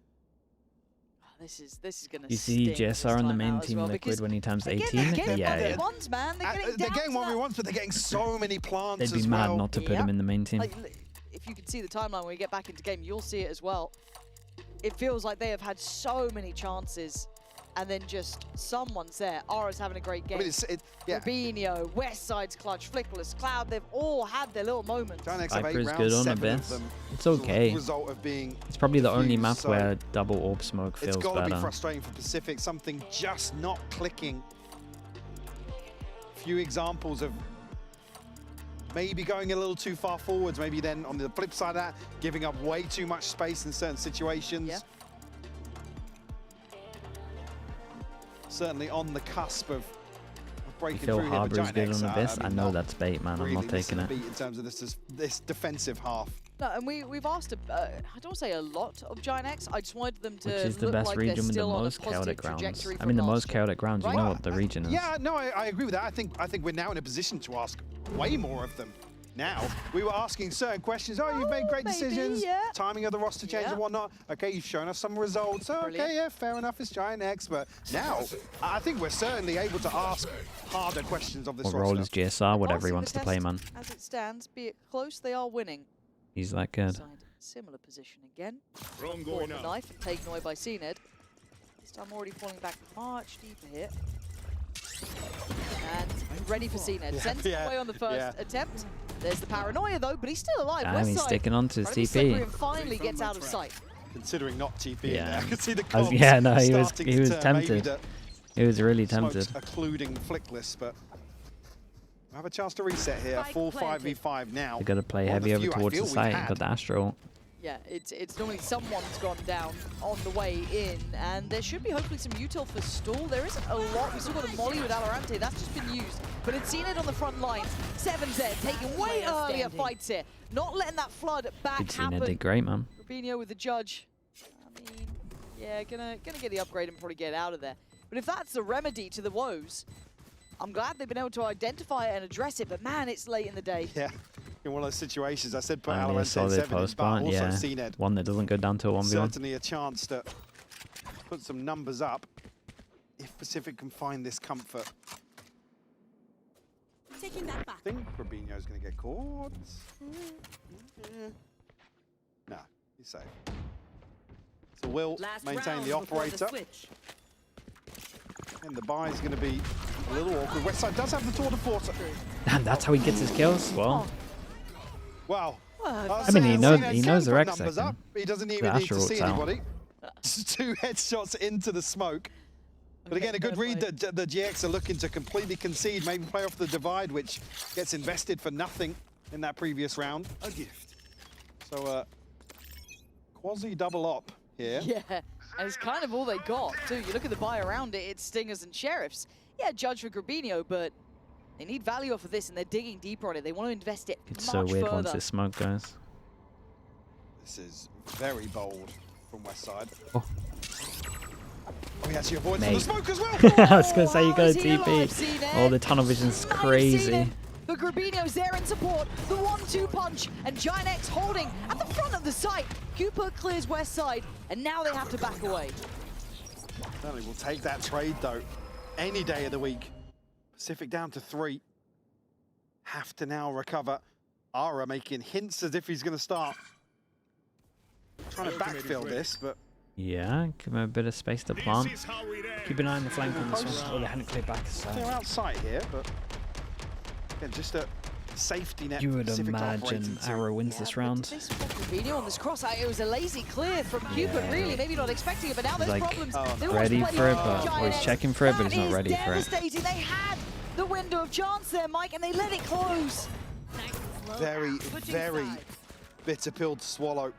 [SPEAKER 3] This is gonna.
[SPEAKER 2] You see GSR on the main team, well, Liquid, when he times 18.
[SPEAKER 3] Yeah. Ones, man.
[SPEAKER 1] They're getting 1v1s, but they're getting so many plants.
[SPEAKER 2] They'd be mad not to put him in the main team.
[SPEAKER 3] Like, if you can see the timeline when we get back into game, you'll see it as well. It feels like they have had so many chances. And then just someone's there. Ara's having a great game. Rubinho, Westside's clutch, Flickless, Cloud, they've all had their little moments.
[SPEAKER 2] Viper's good on Abyss. It's okay. It's probably the only map where double orb smoke feels better.
[SPEAKER 1] It's got to be frustrating for Pacific, something just not clicking. Few examples of maybe going a little too far forwards, maybe then on the flip side of that, giving up way too much space in certain situations.
[SPEAKER 3] Yeah.
[SPEAKER 1] Certainly on the cusp of breaking
[SPEAKER 2] through here. Harbor's good on Abyss. I know that's bait, man.
[SPEAKER 1] Really
[SPEAKER 2] I'm not taking it.
[SPEAKER 1] In terms of this defensive half.
[SPEAKER 3] No, and we've asked, I don't say a lot of GIANTX. I just wanted them to
[SPEAKER 2] Which is the best region with the most chaotic rounds. I mean, the most chaotic rounds. You know what the region is.
[SPEAKER 1] Yeah, no, I agree with that. I think we're now in a position to ask way more of them. Now, we were asking certain questions. Oh, you've made great decisions. Yeah. Timing of the roster change and whatnot. Okay, you've shown us some results. Oh, okay, yeah, fair enough, it's GIANTX. But now, I think we're certainly able to ask harder questions of this roster.
[SPEAKER 2] What role is GSR? Whatever he wants to play, man.
[SPEAKER 3] As it stands, be it close, they are winning.
[SPEAKER 2] He's that good.
[SPEAKER 3] Similar position again. Forward the knife and taken away by CNED. This time already falling back much deeper here. And ready for CNED. Sends it away on the first attempt. There's the paranoia though, but he's still alive.
[SPEAKER 2] Damn, he's sticking on to his TP.
[SPEAKER 3] Finally gets out of sight.
[SPEAKER 1] Considering not TP, I could see the
[SPEAKER 2] he was tempted. He was really tempted.
[SPEAKER 1] Occluding Flickless, but we have a chance to reset here. Full 5v5 now.
[SPEAKER 2] They're gonna play heavy over towards the site and got the Astro.
[SPEAKER 3] Yeah, it's normally someone's gone down on the way in, and there should be hopefully some util for stall. There isn't a lot. We still got a molly with VALORANT. That's just been used, but it's seen it on the front lines. 7Z taking way earlier fights here, not letting that flood back happen.
[SPEAKER 2] Did great, man.
[SPEAKER 3] Rubinho with the judge. I mean, yeah, gonna get the upgrade and probably get out of there. But if that's the remedy to the woes, I'm glad they've been able to identify it and address it. But man, it's late in the day.
[SPEAKER 1] Yeah. In one of those situations, I said put
[SPEAKER 2] VALORANT 7
[SPEAKER 1] but also CNED.
[SPEAKER 2] One that doesn't go down to a 1v1.
[SPEAKER 1] Certainly a chance to put some numbers up if Pacific can find this comfort.
[SPEAKER 4] Taking that back.
[SPEAKER 1] I think Rubinho's going to get caught. No, he's safe. So we'll maintain the operator. And the buy is going to be a little awkward. Westside does have the tour de force.
[SPEAKER 2] And that's how he gets his kills. Well.
[SPEAKER 1] Wow.
[SPEAKER 2] I mean, he knows the Rex second.
[SPEAKER 1] He doesn't even need to see anybody. Just 2 headshots into the smoke. But again, a good read that the GX are looking to completely concede, maybe play off the divide, which gets invested for nothing in that previous round. A gift. So, quasi double op here.
[SPEAKER 3] Yeah, and it's kind of all they got, too. You look at the buy around it, it's Stingers and Sheriffs. Yeah, Judge for Grabino, but They need value off of this, and they're digging deeper on it. They want to invest it
[SPEAKER 2] It's
[SPEAKER 3] much
[SPEAKER 2] so weird
[SPEAKER 3] further.
[SPEAKER 2] once this smoke goes.
[SPEAKER 1] This is very bold from West Side.
[SPEAKER 2] Oh.
[SPEAKER 1] Oh, he actually avoids the smoke as well.
[SPEAKER 2] I was going to say you got a TP. Oh, the tunnel vision's
[SPEAKER 3] Might have
[SPEAKER 2] crazy.
[SPEAKER 3] seen it, but Grabinho's there in support. The 1-2 punch, and GIANTX holding at the front of the site. Cooper clears West Side, and now they have to back away.
[SPEAKER 1] Certainly will take that trade, though, any day of the week. Pacific down to 3. Have to now recover. Ara making hints as if he's going to start. Trying to backfill this, but...
[SPEAKER 2] Yeah, give him a bit of space to plant. Keep an eye on the flank on this one. Oh, they hadn't cleared back.
[SPEAKER 1] They're outside here, but... Again, just a safety net.
[SPEAKER 2] You would
[SPEAKER 1] Pacific
[SPEAKER 2] imagine Arrow wins this round.
[SPEAKER 3] They spot Grabinho on this cross. It was a lazy clear from Cupid, really. Maybe not expecting it, but now there's
[SPEAKER 2] Like,
[SPEAKER 3] problems. They
[SPEAKER 2] ready
[SPEAKER 3] almost
[SPEAKER 2] for it,
[SPEAKER 3] play
[SPEAKER 2] but or he's
[SPEAKER 3] GIANTX.
[SPEAKER 2] checking for it, but he's not ready for it.
[SPEAKER 3] Devastating. They had the window of chance there, Mike, and they let it close.
[SPEAKER 1] Very, very bitter pill to swallow.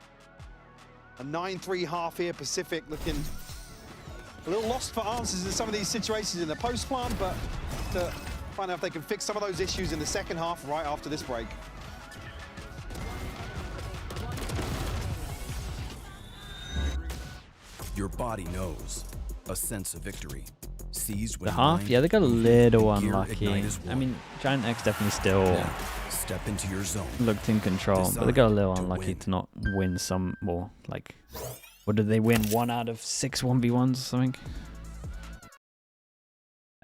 [SPEAKER 1] A 9-3 half here, Pacific looking a little lost for answers in some of these situations in the post plant, but to find out if they can fix some of those issues in the second half right after this break.
[SPEAKER 5] Your body knows a sense of victory. Seized when
[SPEAKER 2] The half,
[SPEAKER 5] mind
[SPEAKER 2] yeah, they got a
[SPEAKER 5] and
[SPEAKER 2] little
[SPEAKER 5] gear
[SPEAKER 2] unlucky.
[SPEAKER 5] ignite as
[SPEAKER 2] I
[SPEAKER 5] one.
[SPEAKER 2] mean, GIANTX definitely still
[SPEAKER 5] Now, step into your zone.
[SPEAKER 2] looked in control, but they got a little
[SPEAKER 5] Designed to
[SPEAKER 2] unlucky
[SPEAKER 5] win.
[SPEAKER 2] to not win some more. Like, what did they win? 1 out of 6 1v1s or something?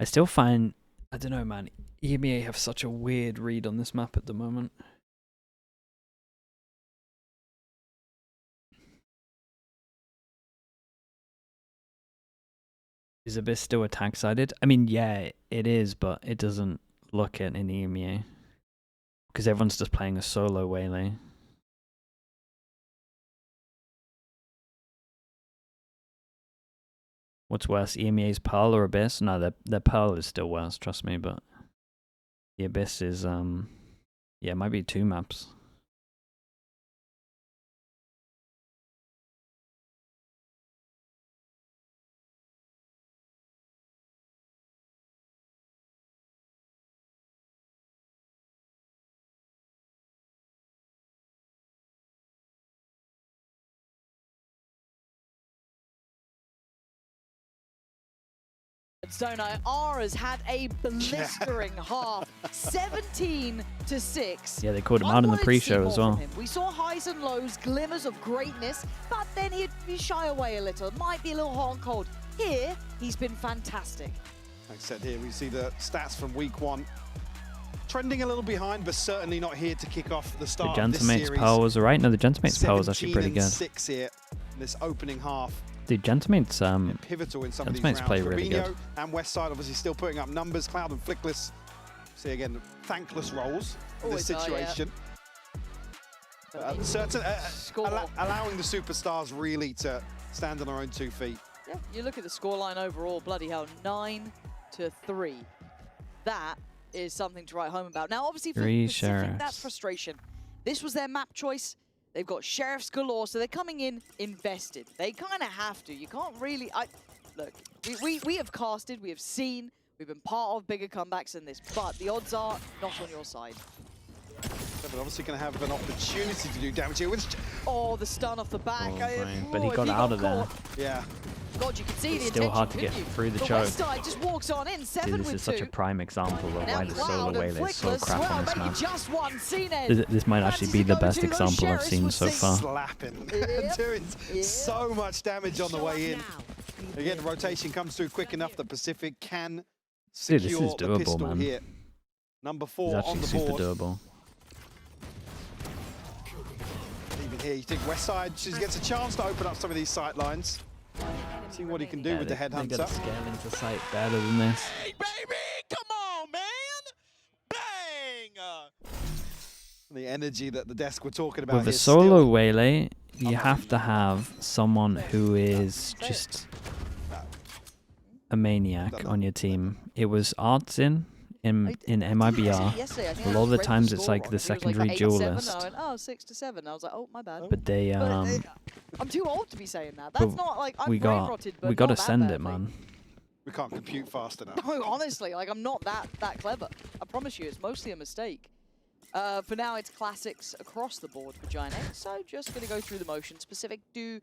[SPEAKER 2] I still find, I don't know, man. EMEA have such a weird read on this map at the moment. Is Abyss still attack-sided? I mean, yeah, it is, but it doesn't look it in EMEA. Because everyone's just playing a solo Waylay. What's worse, EMEA's Pearl or Abyss? No, their Pearl is still worse, trust me, but the Abyss is, yeah, it might be 2 maps.
[SPEAKER 3] Stono, Ara's had a blistering half, 17-6.
[SPEAKER 2] Yeah, they called him out in the pre-show as well.
[SPEAKER 3] We saw highs and lows, glimmers of greatness, but then he'd shy away a little. Might be a little hot and cold. Here, he's been fantastic.
[SPEAKER 1] Like I said, here we see the stats from week 1. Trending a little behind, but certainly not here to kick off the start
[SPEAKER 2] The
[SPEAKER 1] of this
[SPEAKER 2] Gentleman's
[SPEAKER 1] series.
[SPEAKER 2] Power was alright. No, the Gentleman's Power was actually pretty good.
[SPEAKER 1] 17-6 here in this opening half.
[SPEAKER 2] Dude, Gentleman's
[SPEAKER 1] Pivotal in some of these
[SPEAKER 2] Gentleman's
[SPEAKER 1] rounds.
[SPEAKER 2] play really
[SPEAKER 1] Rubinho
[SPEAKER 2] good.
[SPEAKER 1] and Westside obviously still putting up numbers. Cloud and Flickless, see again, thankless roles in this
[SPEAKER 3] Always are, yeah.
[SPEAKER 1] situation. Allowing the superstars really to stand on their own 2 feet.
[SPEAKER 3] Yeah, you look at the scoreline overall, bloody hell, 9-3. That is something to write home about. Now, obviously, for
[SPEAKER 2] 3
[SPEAKER 3] Pacific,
[SPEAKER 2] sheriffs.
[SPEAKER 3] that's frustration. This was their map choice. They've got sheriffs galore, so they're coming in invested. They kind of have to. You can't really... Look, we have casted, we have seen, we've been part of bigger comebacks than this, but the odds are not on your side.
[SPEAKER 1] But obviously going to have an opportunity to do damage here.
[SPEAKER 3] Oh, the stun off the back.
[SPEAKER 2] But he got out of there.
[SPEAKER 1] Yeah.
[SPEAKER 3] God, you can see the
[SPEAKER 2] Still
[SPEAKER 3] intention,
[SPEAKER 2] hard to get
[SPEAKER 3] couldn't you?
[SPEAKER 2] through the
[SPEAKER 3] But
[SPEAKER 2] choke.
[SPEAKER 3] Westside just walks on in, 7
[SPEAKER 2] Dude,
[SPEAKER 3] with
[SPEAKER 2] this is
[SPEAKER 3] 2.
[SPEAKER 2] such a prime example of
[SPEAKER 3] Now
[SPEAKER 2] why the solo
[SPEAKER 3] Cloud and
[SPEAKER 2] Waylay is so
[SPEAKER 3] Flickless,
[SPEAKER 2] crap
[SPEAKER 3] well,
[SPEAKER 2] on this
[SPEAKER 3] maybe
[SPEAKER 2] map.
[SPEAKER 3] just one seen
[SPEAKER 2] This might actually be the best example I've seen so far.
[SPEAKER 1] Slapping.
[SPEAKER 3] Yep.
[SPEAKER 1] Doing so much damage on the way in. Again, the rotation comes through quick enough that Pacific can secure
[SPEAKER 2] Dude, this is
[SPEAKER 1] the
[SPEAKER 2] doable,
[SPEAKER 1] pistol
[SPEAKER 2] man.
[SPEAKER 1] here. Number 4
[SPEAKER 2] It's
[SPEAKER 1] on
[SPEAKER 2] actually
[SPEAKER 1] the
[SPEAKER 2] super
[SPEAKER 1] board.
[SPEAKER 2] doable.
[SPEAKER 1] Even here, you think Westside just gets a chance to open up some of these sight lines. See what he can do with the
[SPEAKER 2] They
[SPEAKER 1] headhunter.
[SPEAKER 2] gotta scale into sight better than this.
[SPEAKER 6] Hey, baby! Come on, man! Bang!
[SPEAKER 1] The energy that the desk were talking about
[SPEAKER 2] With a
[SPEAKER 1] here
[SPEAKER 2] solo
[SPEAKER 1] still-
[SPEAKER 2] Waylay, you have to have someone who is just a maniac on your team. It was Artsin in MIBR. A lot of the times it's like the secondary duelist.
[SPEAKER 3] I went, oh, 6-7. I was like, oh, my bad.
[SPEAKER 2] But they
[SPEAKER 3] I'm too old to be saying that. That's
[SPEAKER 2] but
[SPEAKER 3] not like I'm
[SPEAKER 2] we
[SPEAKER 3] brain
[SPEAKER 2] got
[SPEAKER 3] rotted, but
[SPEAKER 2] we got to
[SPEAKER 3] not that
[SPEAKER 2] send
[SPEAKER 3] badly.
[SPEAKER 2] it, man.
[SPEAKER 1] We can't compute fast enough.
[SPEAKER 3] No, honestly, like I'm not that clever. I promise you, it's mostly a mistake. For now, it's classics across the board for GIANTX, so just going to go through the motions. PCIFIC do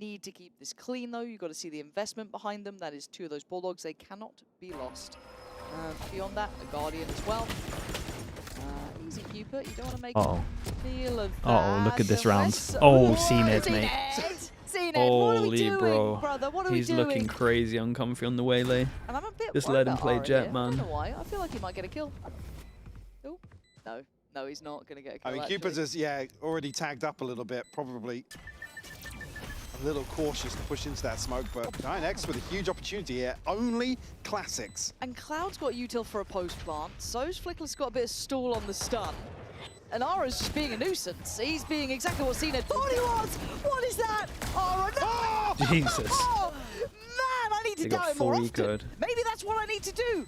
[SPEAKER 3] need to keep this clean, though. You've got to see the investment behind them. That is 2 of those Bulldogs. They cannot be lost. Beyond that, a Guardian as well. Easy Cupid. You don't want to make a deal of that.
[SPEAKER 2] Look at this round. Oh, seen it, mate.
[SPEAKER 3] Holy
[SPEAKER 2] bro.
[SPEAKER 3] Brother, what are
[SPEAKER 2] He's
[SPEAKER 3] we doing?
[SPEAKER 2] looking crazy uncomfy on the waylay.
[SPEAKER 3] And I'm a bit
[SPEAKER 2] Just
[SPEAKER 3] worried
[SPEAKER 2] let him
[SPEAKER 3] about
[SPEAKER 2] play
[SPEAKER 3] Aura
[SPEAKER 2] Jet,
[SPEAKER 3] here.
[SPEAKER 2] man.
[SPEAKER 3] I don't know why. I feel like he might get a kill. Oh, no, he's not going to get a kill.
[SPEAKER 1] I mean, Cupid's is, already tagged up a little bit, probably a little cautious to push into that smoke, but GIANTX with a huge opportunity here. Only classics.
[SPEAKER 3] And Cloud's got util for a post plant. So's Flickless got a bit of stall on the stun. And Ara's just being a nuisance. He's being exactly what Cena thought he was. What is that? Ara, no!
[SPEAKER 1] Oh!
[SPEAKER 2] Jesus.
[SPEAKER 3] Oh, man, I need to
[SPEAKER 2] They
[SPEAKER 3] go
[SPEAKER 2] got
[SPEAKER 3] it more
[SPEAKER 2] 4
[SPEAKER 3] often.
[SPEAKER 2] eco'd.
[SPEAKER 3] Maybe that's what I need to do.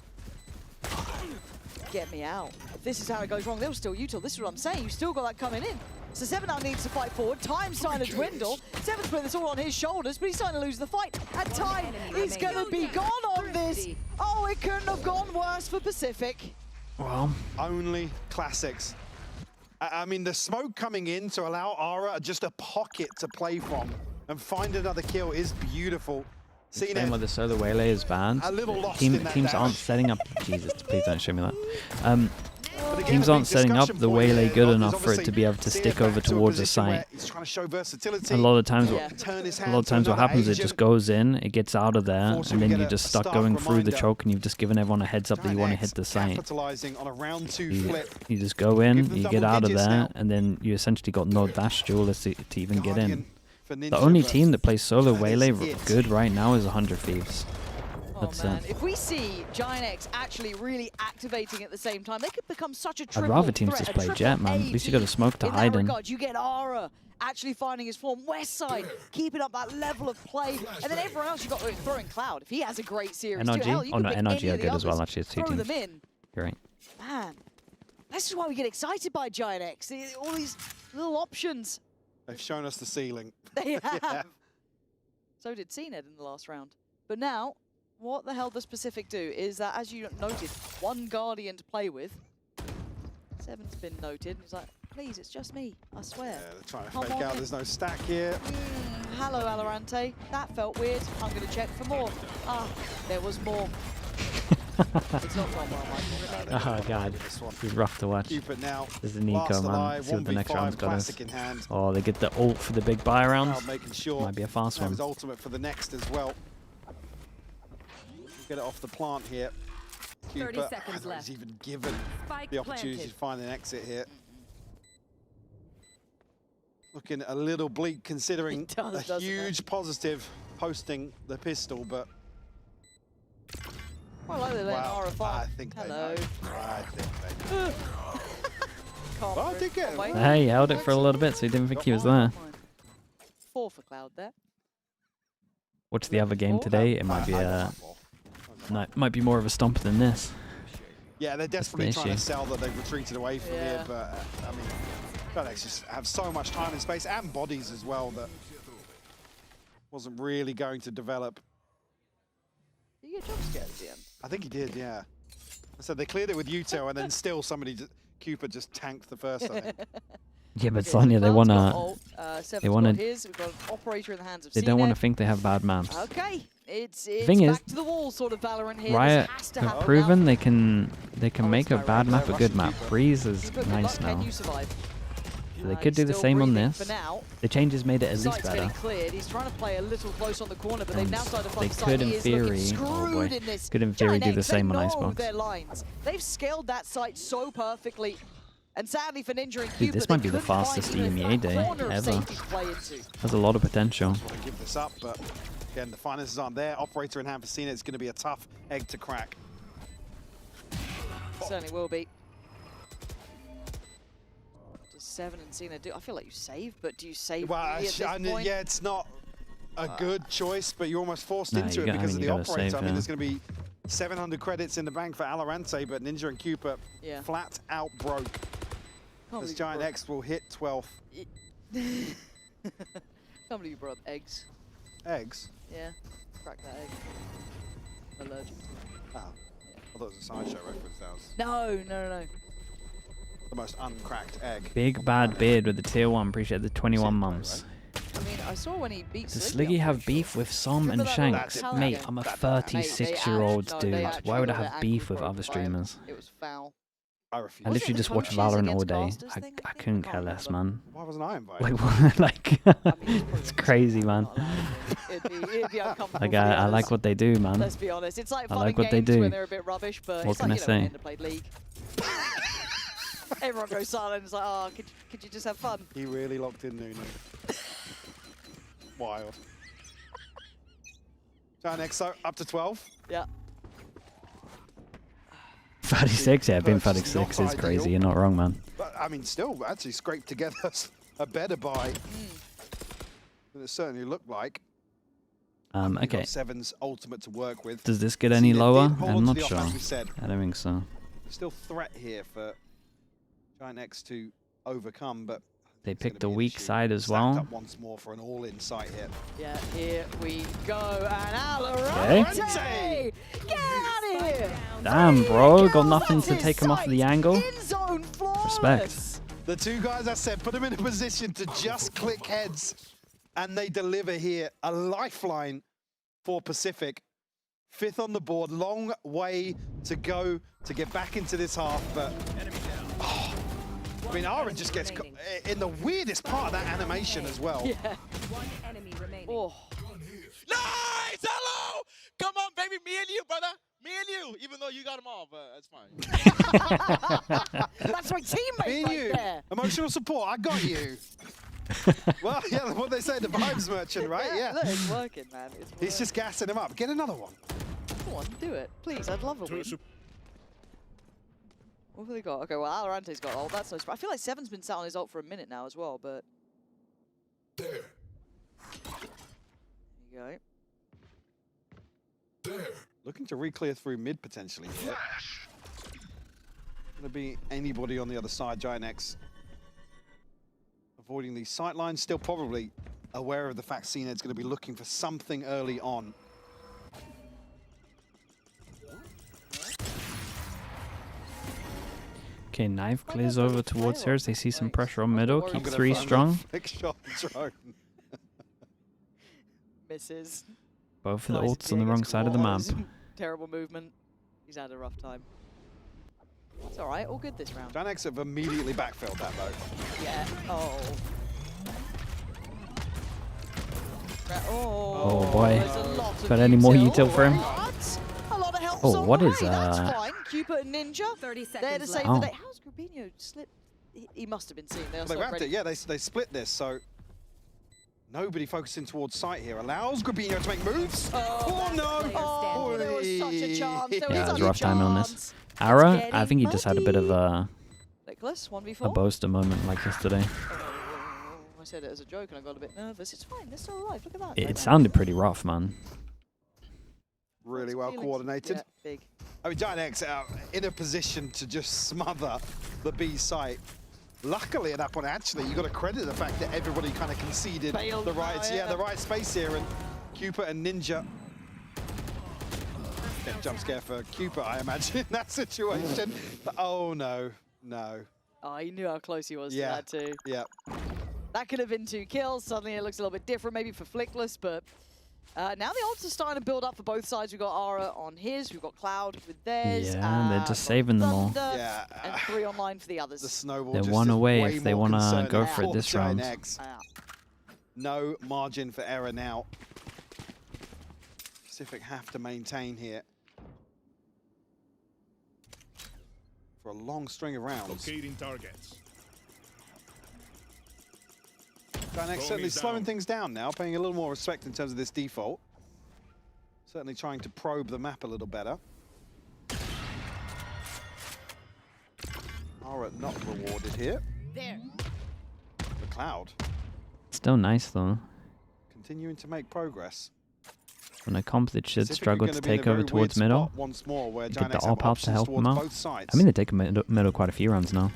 [SPEAKER 3] Get me out. If this is how it goes wrong, they'll still util. This is what I'm saying. You've still got that coming in. So 7 now needs to fight forward. Time's starting to dwindle. 7's putting this all on his shoulders, but he's starting to lose the fight. And Time is going to be gone on this. Oh, it couldn't have gone worse for PCIFIC.
[SPEAKER 2] Well,
[SPEAKER 1] Only classics. I mean, the smoke coming in to allow Ara just a pocket to play from and find another kill is beautiful.
[SPEAKER 2] explain why the solo waylay is bad.
[SPEAKER 1] A little lost in that
[SPEAKER 2] teams
[SPEAKER 1] dash.
[SPEAKER 2] aren't setting up. Jesus, please don't show me that.
[SPEAKER 1] But again,
[SPEAKER 2] Teams
[SPEAKER 1] a
[SPEAKER 2] aren't
[SPEAKER 1] big
[SPEAKER 2] setting up
[SPEAKER 1] discussion
[SPEAKER 2] the
[SPEAKER 1] point
[SPEAKER 2] waylay
[SPEAKER 1] here
[SPEAKER 2] good
[SPEAKER 1] is
[SPEAKER 2] enough for it to be able to
[SPEAKER 1] obviously
[SPEAKER 2] stick
[SPEAKER 1] seeing it
[SPEAKER 2] over
[SPEAKER 1] back to a
[SPEAKER 2] towards the
[SPEAKER 1] position where
[SPEAKER 2] site.
[SPEAKER 1] he's trying to show versatility.
[SPEAKER 2] A lot of times,
[SPEAKER 1] Turn his
[SPEAKER 2] a lot
[SPEAKER 1] hand
[SPEAKER 2] of
[SPEAKER 1] to
[SPEAKER 2] times what
[SPEAKER 1] another
[SPEAKER 2] happens, it
[SPEAKER 1] agent.
[SPEAKER 2] just goes in, it gets out of there,
[SPEAKER 1] Forcing
[SPEAKER 2] and
[SPEAKER 1] to
[SPEAKER 2] then
[SPEAKER 1] get
[SPEAKER 2] you're
[SPEAKER 1] a
[SPEAKER 2] just stuck
[SPEAKER 1] stark
[SPEAKER 2] going through the
[SPEAKER 1] reminder.
[SPEAKER 2] choke, and you've just given everyone a heads up that you want to
[SPEAKER 1] GIANTX
[SPEAKER 2] hit the site.
[SPEAKER 1] capitalizing on a round 2
[SPEAKER 2] You,
[SPEAKER 1] flip.
[SPEAKER 2] you just go in,
[SPEAKER 1] Give them
[SPEAKER 2] you
[SPEAKER 1] double
[SPEAKER 2] get out of
[SPEAKER 1] digits
[SPEAKER 2] there,
[SPEAKER 1] now.
[SPEAKER 2] and then you essentially got no dash duelist to even get in.
[SPEAKER 1] Guardian for Ninja,
[SPEAKER 2] The only
[SPEAKER 1] but
[SPEAKER 2] team that plays solo
[SPEAKER 1] that is
[SPEAKER 2] waylay
[SPEAKER 1] it.
[SPEAKER 2] good right now is 100 Thieves.
[SPEAKER 3] Oh
[SPEAKER 2] That's
[SPEAKER 3] man,
[SPEAKER 2] it.
[SPEAKER 3] if we see GIANTX actually really activating at the same time, they could become such a
[SPEAKER 2] I'd
[SPEAKER 3] triple
[SPEAKER 2] rather teams
[SPEAKER 3] threat,
[SPEAKER 2] just
[SPEAKER 3] a
[SPEAKER 2] play
[SPEAKER 3] triple
[SPEAKER 2] Jet, man.
[SPEAKER 3] A
[SPEAKER 2] At least you got a
[SPEAKER 3] team.
[SPEAKER 2] smoke to
[SPEAKER 3] In
[SPEAKER 2] hide
[SPEAKER 3] that
[SPEAKER 2] in.
[SPEAKER 3] regard, you get Ara actually finding his form. Westside keeping up that level of play, and then everyone else you got throwing Cloud. If he has a great series, too,
[SPEAKER 2] NRG?
[SPEAKER 3] hell, you
[SPEAKER 2] Oh
[SPEAKER 3] could
[SPEAKER 2] no,
[SPEAKER 3] pick
[SPEAKER 2] NRG
[SPEAKER 3] any
[SPEAKER 2] are
[SPEAKER 3] of the
[SPEAKER 2] good as well.
[SPEAKER 3] others,
[SPEAKER 2] Actually, it's 2
[SPEAKER 3] throw
[SPEAKER 2] teams.
[SPEAKER 3] them in.
[SPEAKER 2] You're right.
[SPEAKER 3] Man, this is why we get excited by GIANTX. All these little options.
[SPEAKER 1] They've shown us the ceiling.
[SPEAKER 3] They have. So did CNED in the last round. But now, what the hell does PCIFIC do is that, as you noted, 1 Guardian to play with. 7's been noted. He's like, please, it's just me, I swear.
[SPEAKER 1] Yeah, they're trying to
[SPEAKER 3] Come
[SPEAKER 1] fake
[SPEAKER 3] on
[SPEAKER 1] out.
[SPEAKER 3] in.
[SPEAKER 1] There's no stack here.
[SPEAKER 3] Hello, VALORANT. That felt weird. I'm going to check for more. Ah, there was more. It's not gone well, Michael.
[SPEAKER 2] Oh god,
[SPEAKER 1] This one.
[SPEAKER 2] he's rough to watch.
[SPEAKER 1] Keep it now.
[SPEAKER 2] There's an eco,
[SPEAKER 1] Last
[SPEAKER 2] man.
[SPEAKER 1] alive,
[SPEAKER 2] See what the next
[SPEAKER 1] 1v5,
[SPEAKER 2] round's got us.
[SPEAKER 1] classic in hand.
[SPEAKER 2] Oh, they get the ult for the big buy round.
[SPEAKER 1] Now making sure
[SPEAKER 2] Might be a fast
[SPEAKER 1] that
[SPEAKER 2] one.
[SPEAKER 1] was ultimate for the next as well. Get it off the plant here.
[SPEAKER 7] 30
[SPEAKER 1] Cooper,
[SPEAKER 7] seconds
[SPEAKER 1] I don't know
[SPEAKER 7] left.
[SPEAKER 1] he's even given
[SPEAKER 7] Spike
[SPEAKER 1] the opportunity
[SPEAKER 7] planted.
[SPEAKER 1] to find an exit here. Looking a little bleak considering
[SPEAKER 3] It does,
[SPEAKER 1] a
[SPEAKER 3] doesn't it?
[SPEAKER 1] huge positive posting the pistol, but
[SPEAKER 3] I like the
[SPEAKER 1] wow,
[SPEAKER 3] Ara
[SPEAKER 1] I
[SPEAKER 3] farm.
[SPEAKER 1] think
[SPEAKER 3] Hello.
[SPEAKER 1] they know. I think they know.
[SPEAKER 3] Can't
[SPEAKER 1] Well, I
[SPEAKER 3] prove-
[SPEAKER 1] did get
[SPEAKER 3] can't
[SPEAKER 1] it.
[SPEAKER 3] wait.
[SPEAKER 2] Hey, he held it for a little bit, so he didn't think he was there.
[SPEAKER 3] 4 for Cloud there.
[SPEAKER 2] Watch the other game today. It might be might be more of a stomp than this.
[SPEAKER 1] Yeah, they're desperately trying to
[SPEAKER 2] issue.
[SPEAKER 1] sell that they've retreated away from
[SPEAKER 3] Yeah.
[SPEAKER 1] here, but I mean, GIANTX just have so much time and space and bodies as well that wasn't really going to develop.
[SPEAKER 3] Did you get jump scared at the end?
[SPEAKER 1] I think he did, yeah. So they cleared it with Uto, and then still somebody, Cooper just tanked the first, I think.
[SPEAKER 2] Yeah, but
[SPEAKER 3] Okay,
[SPEAKER 2] Sonya, they
[SPEAKER 3] Cloud's got
[SPEAKER 2] wanna.
[SPEAKER 3] ult, Seven's
[SPEAKER 2] they
[SPEAKER 3] got
[SPEAKER 2] wanna-
[SPEAKER 3] his. We've got an operator in the hands of
[SPEAKER 2] They don't want to
[SPEAKER 3] CNED.
[SPEAKER 2] think they have bad maps.
[SPEAKER 3] Okay, it's
[SPEAKER 2] thing is,
[SPEAKER 3] back to the wall sort of Valorant here.
[SPEAKER 2] Riot
[SPEAKER 3] This has to
[SPEAKER 2] have
[SPEAKER 3] happen
[SPEAKER 2] proven
[SPEAKER 3] now.
[SPEAKER 2] they can
[SPEAKER 3] Oh,
[SPEAKER 2] make a
[SPEAKER 3] it's
[SPEAKER 2] bad
[SPEAKER 3] direct.
[SPEAKER 2] map a
[SPEAKER 1] Russian
[SPEAKER 2] good map.
[SPEAKER 1] Cooper.
[SPEAKER 2] Breeze is
[SPEAKER 3] Cooper, good
[SPEAKER 2] nice
[SPEAKER 3] luck. Can
[SPEAKER 2] now.
[SPEAKER 3] you survive?
[SPEAKER 2] So they could do
[SPEAKER 3] He's
[SPEAKER 2] the
[SPEAKER 3] still
[SPEAKER 2] same on
[SPEAKER 3] breathing
[SPEAKER 2] this.
[SPEAKER 3] For now.
[SPEAKER 2] The changes made it at least
[SPEAKER 3] Site's
[SPEAKER 2] better.
[SPEAKER 3] getting cleared. He's trying to play a little close on the corner, but they've
[SPEAKER 2] And
[SPEAKER 3] now started to
[SPEAKER 2] they
[SPEAKER 3] find the site.
[SPEAKER 2] could, in
[SPEAKER 3] He is looking
[SPEAKER 2] theory,
[SPEAKER 3] screwed
[SPEAKER 2] oh boy,
[SPEAKER 3] in this.
[SPEAKER 2] could in theory do the
[SPEAKER 3] GIANTX,
[SPEAKER 2] same on
[SPEAKER 3] they know
[SPEAKER 2] Icebox.
[SPEAKER 3] their lines. They've scaled that site so perfectly. And sadly for Ninja and
[SPEAKER 2] Dude,
[SPEAKER 3] Cupid,
[SPEAKER 2] this
[SPEAKER 3] they
[SPEAKER 2] might be the
[SPEAKER 3] couldn't find
[SPEAKER 2] fastest
[SPEAKER 3] even
[SPEAKER 2] EMEA
[SPEAKER 3] that
[SPEAKER 2] day
[SPEAKER 3] corner of
[SPEAKER 2] ever.
[SPEAKER 3] safety to play into.
[SPEAKER 2] Has a lot of potential.
[SPEAKER 1] Want to give this up, but again, the finances aren't there. Operator in hand for Cena. It's going to be a tough egg to crack.
[SPEAKER 3] Certainly will be. Does 7 and Cena do? I feel like you save, but do you save
[SPEAKER 1] Well,
[SPEAKER 3] really at this point?
[SPEAKER 1] yeah, it's not a good choice, but you're almost forced
[SPEAKER 2] No,
[SPEAKER 1] into
[SPEAKER 2] you
[SPEAKER 1] it
[SPEAKER 2] got- I
[SPEAKER 1] because
[SPEAKER 2] mean,
[SPEAKER 1] of
[SPEAKER 2] you
[SPEAKER 1] the
[SPEAKER 2] gotta
[SPEAKER 1] operator.
[SPEAKER 2] save,
[SPEAKER 1] I mean,
[SPEAKER 2] yeah.
[SPEAKER 1] there's going to be 700 credits in the bank for VALORANT, but Ninja and Cooper
[SPEAKER 3] Yeah.
[SPEAKER 1] flat out broke.
[SPEAKER 3] Can't
[SPEAKER 1] As
[SPEAKER 3] believe you brought-
[SPEAKER 1] GIANTX will hit 12th.
[SPEAKER 3] Can't believe you brought up eggs.
[SPEAKER 1] Eggs.
[SPEAKER 3] Yeah, crack that egg. allergic to.
[SPEAKER 1] Oh. I thought it was a sideshow reference. That was
[SPEAKER 3] No.
[SPEAKER 1] the most uncracked egg.
[SPEAKER 2] Big bad beard with the tier 1. Appreciate the 21 months.
[SPEAKER 3] I mean, I saw when he beat
[SPEAKER 2] Does
[SPEAKER 3] Sliggy,
[SPEAKER 2] Sliggy
[SPEAKER 3] I'm
[SPEAKER 2] have
[SPEAKER 3] pretty
[SPEAKER 2] beef
[SPEAKER 3] sure.
[SPEAKER 2] with Som and
[SPEAKER 3] Remember that
[SPEAKER 2] Shanks?
[SPEAKER 3] Talon
[SPEAKER 2] Mate,
[SPEAKER 3] game?
[SPEAKER 2] I'm a
[SPEAKER 3] Mate,
[SPEAKER 2] 36-year-old
[SPEAKER 3] no,
[SPEAKER 2] dude.
[SPEAKER 3] they
[SPEAKER 2] Why would I
[SPEAKER 3] actually
[SPEAKER 2] have
[SPEAKER 3] got
[SPEAKER 2] beef with
[SPEAKER 3] their
[SPEAKER 2] other
[SPEAKER 3] ankle
[SPEAKER 2] streamers?
[SPEAKER 3] broken. It was foul.
[SPEAKER 1] I refuse.
[SPEAKER 2] I
[SPEAKER 3] Was it
[SPEAKER 2] literally
[SPEAKER 3] the
[SPEAKER 2] just watch
[SPEAKER 3] coaches
[SPEAKER 2] Valorant all
[SPEAKER 3] against
[SPEAKER 2] day.
[SPEAKER 3] casters thing,
[SPEAKER 2] I
[SPEAKER 3] I think?
[SPEAKER 2] couldn't
[SPEAKER 3] I
[SPEAKER 2] care
[SPEAKER 3] can't
[SPEAKER 2] less,
[SPEAKER 3] remember.
[SPEAKER 2] man.
[SPEAKER 1] Why wasn't I invited?
[SPEAKER 2] Like, like
[SPEAKER 3] I mean, it's probably
[SPEAKER 2] it's crazy, man.
[SPEAKER 3] not allowed to. It'd be uncomfortable.
[SPEAKER 2] Like,
[SPEAKER 3] for the
[SPEAKER 2] I
[SPEAKER 3] others.
[SPEAKER 2] like what they do, man.
[SPEAKER 3] Let's be honest. It's like
[SPEAKER 2] I
[SPEAKER 3] fun
[SPEAKER 2] like
[SPEAKER 3] and
[SPEAKER 2] what they
[SPEAKER 3] games
[SPEAKER 2] do.
[SPEAKER 3] when they're a bit rubbish, but
[SPEAKER 2] What
[SPEAKER 3] it's
[SPEAKER 2] can
[SPEAKER 3] like,
[SPEAKER 2] I
[SPEAKER 3] you know, when
[SPEAKER 2] say?
[SPEAKER 3] Ender played League. Everyone goes silent. It's like, oh, could you just have fun?
[SPEAKER 1] He really locked in Nuno. Wild. GIANTX, so up to 12.
[SPEAKER 3] Yeah.
[SPEAKER 2] 36, yeah, being
[SPEAKER 1] But it's
[SPEAKER 2] 36
[SPEAKER 1] not
[SPEAKER 2] is crazy.
[SPEAKER 1] ideal.
[SPEAKER 2] You're not wrong, man.
[SPEAKER 1] But I mean, still, actually scraped together a better buy than it certainly looked like. You've
[SPEAKER 2] Okay.
[SPEAKER 1] got Seven's ultimate to work with.
[SPEAKER 2] Does this get
[SPEAKER 1] See,
[SPEAKER 2] any
[SPEAKER 1] they did
[SPEAKER 2] lower?
[SPEAKER 1] hold
[SPEAKER 2] I'm
[SPEAKER 1] on to
[SPEAKER 2] not
[SPEAKER 1] the
[SPEAKER 2] sure.
[SPEAKER 1] offense we said.
[SPEAKER 2] I don't think so.
[SPEAKER 1] Still threat here for GIANTX to overcome, but
[SPEAKER 2] They
[SPEAKER 1] it's gonna
[SPEAKER 2] picked a
[SPEAKER 1] be an
[SPEAKER 2] weak
[SPEAKER 1] issue.
[SPEAKER 2] side as
[SPEAKER 1] Stacked
[SPEAKER 2] well.
[SPEAKER 1] up once more for an all-in sight here.
[SPEAKER 3] Yeah, here we go. And
[SPEAKER 2] Okay.
[SPEAKER 3] VALORANT! Get out of here!
[SPEAKER 2] Damn, bro. Got
[SPEAKER 3] Girls,
[SPEAKER 2] nothing
[SPEAKER 3] that's
[SPEAKER 2] to
[SPEAKER 3] his
[SPEAKER 2] take him off the
[SPEAKER 3] sight.
[SPEAKER 2] angle.
[SPEAKER 3] In zone flawless.
[SPEAKER 2] Respect.
[SPEAKER 1] The two guys I said, put them in a position to just click heads, and they deliver here. A lifeline for Pacific. 5th on the board, long way to go to get back into this half, but I mean, Ara just gets in the weirdest part of that animation as well.
[SPEAKER 3] Yeah.
[SPEAKER 4] One enemy remaining.
[SPEAKER 3] Oh.
[SPEAKER 6] Nice! Hello! Come on, baby. Me and you, brother. Me and you. Even though you got them all, but it's fine.
[SPEAKER 3] That's my teammate
[SPEAKER 1] Me and
[SPEAKER 3] right
[SPEAKER 1] you,
[SPEAKER 3] there.
[SPEAKER 1] emotional support, I got you. Well, yeah, what they say, the vibes merchant, right? Yeah.
[SPEAKER 3] Look, it's working, man. It's working.
[SPEAKER 1] He's just gassing him up. Get another one.
[SPEAKER 3] Come on, do it. Please, I'd love a win. What have they got? Okay, well, Valorante's got ult. That's no surprise. I feel like Seven's been sat on his ult for a minute now as well, but... There you go.
[SPEAKER 1] Looking to re-clear through mid potentially here. Going to be anybody on the other side. GIANTX avoiding these sight lines. Still probably aware of the fact CNED's going to be looking for something early on.
[SPEAKER 2] Okay, Knife clears over towards here as they see some pressure on middle. Keep 3 strong.
[SPEAKER 1] Flick shot drone.
[SPEAKER 3] Misses.
[SPEAKER 2] Both of the
[SPEAKER 3] Nice
[SPEAKER 2] ults on the
[SPEAKER 3] dig.
[SPEAKER 2] wrong side of the map.
[SPEAKER 3] Terrible movement. He's had a rough time. It's all right. All good this round.
[SPEAKER 1] GIANTX have immediately backfilled that though.
[SPEAKER 3] Yeah. Oh.
[SPEAKER 2] Oh, boy.
[SPEAKER 3] There's a lot of
[SPEAKER 2] Got any more
[SPEAKER 3] util.
[SPEAKER 2] util for him?
[SPEAKER 3] What? A lot of help.
[SPEAKER 2] Oh, what is
[SPEAKER 3] That's
[SPEAKER 2] that?
[SPEAKER 3] fine. Cupid and Ninja.
[SPEAKER 4] 30
[SPEAKER 3] There to
[SPEAKER 4] seconds
[SPEAKER 3] save
[SPEAKER 4] left.
[SPEAKER 3] the day. How's Grubino slipped? He must have been seeing. They
[SPEAKER 1] They
[SPEAKER 3] also
[SPEAKER 1] grabbed it, yeah, they split this, so nobody focusing towards sight here. Allows Grubino to make moves.
[SPEAKER 3] Oh,
[SPEAKER 1] no!
[SPEAKER 3] Oh, there was such a chance. There was
[SPEAKER 2] Yeah, it
[SPEAKER 3] such
[SPEAKER 2] was
[SPEAKER 3] a
[SPEAKER 2] rough timing on this.
[SPEAKER 3] chance.
[SPEAKER 2] Ara,
[SPEAKER 3] It's
[SPEAKER 2] I think he just had a bit of a
[SPEAKER 3] Nicholas, 1v4.
[SPEAKER 2] boaster moment like yesterday.
[SPEAKER 3] I said it as a joke and I got a bit nervous. It's fine. They're still alive. Look at that.
[SPEAKER 2] It sounded pretty rough, man.
[SPEAKER 1] Really well coordinated.
[SPEAKER 3] Yeah, big.
[SPEAKER 1] I mean, GIANTX are in a position to just smother the B site. Luckily at that point, actually, you got to credit the fact that everybody kind of conceded
[SPEAKER 3] Bailed
[SPEAKER 1] the right,
[SPEAKER 3] now, yeah.
[SPEAKER 1] the right space here, and Cupid and Ninja. Bit of jump scare for Cupid, I imagine, in that situation. But, oh no, no.
[SPEAKER 3] Oh, he knew how close he was
[SPEAKER 1] Yeah.
[SPEAKER 3] to that too.
[SPEAKER 1] Yeah.
[SPEAKER 3] That could have been 2 kills. Suddenly it looks a little bit different, maybe for Flickless, but now the ults are starting to build up for both sides. We've got Ara on his, we've got Cloud with theirs.
[SPEAKER 2] Yeah, they're just saving them all.
[SPEAKER 3] Thunder,
[SPEAKER 1] Yeah.
[SPEAKER 3] And 3 online for the others.
[SPEAKER 1] The snowball
[SPEAKER 2] They're
[SPEAKER 1] just
[SPEAKER 2] one
[SPEAKER 1] is
[SPEAKER 2] away
[SPEAKER 1] way
[SPEAKER 2] if they
[SPEAKER 1] more
[SPEAKER 2] wanna
[SPEAKER 1] concerning
[SPEAKER 2] go for it this round.
[SPEAKER 1] GIANTX. No margin for error now. Pacific have to maintain here for a long string of rounds.
[SPEAKER 4] Locating targets.
[SPEAKER 1] GIANTX certainly slowing things down now, paying a little more respect in terms of this default. Certainly trying to probe the map a little better. Aura not rewarded here.
[SPEAKER 4] There.
[SPEAKER 1] The Cloud
[SPEAKER 2] Still nice, though.
[SPEAKER 1] continuing to make progress.
[SPEAKER 2] When a comp that should
[SPEAKER 1] Pacific are
[SPEAKER 2] struggle
[SPEAKER 1] gonna
[SPEAKER 2] to
[SPEAKER 1] be in a
[SPEAKER 2] take over
[SPEAKER 1] very
[SPEAKER 2] towards
[SPEAKER 1] weird
[SPEAKER 2] middle,
[SPEAKER 1] spot once more, where
[SPEAKER 2] get the
[SPEAKER 1] GIANTX have
[SPEAKER 2] op out to
[SPEAKER 1] options
[SPEAKER 2] help them
[SPEAKER 1] towards
[SPEAKER 2] out.
[SPEAKER 1] both sides.
[SPEAKER 2] I mean, they've taken middle quite a few rounds now.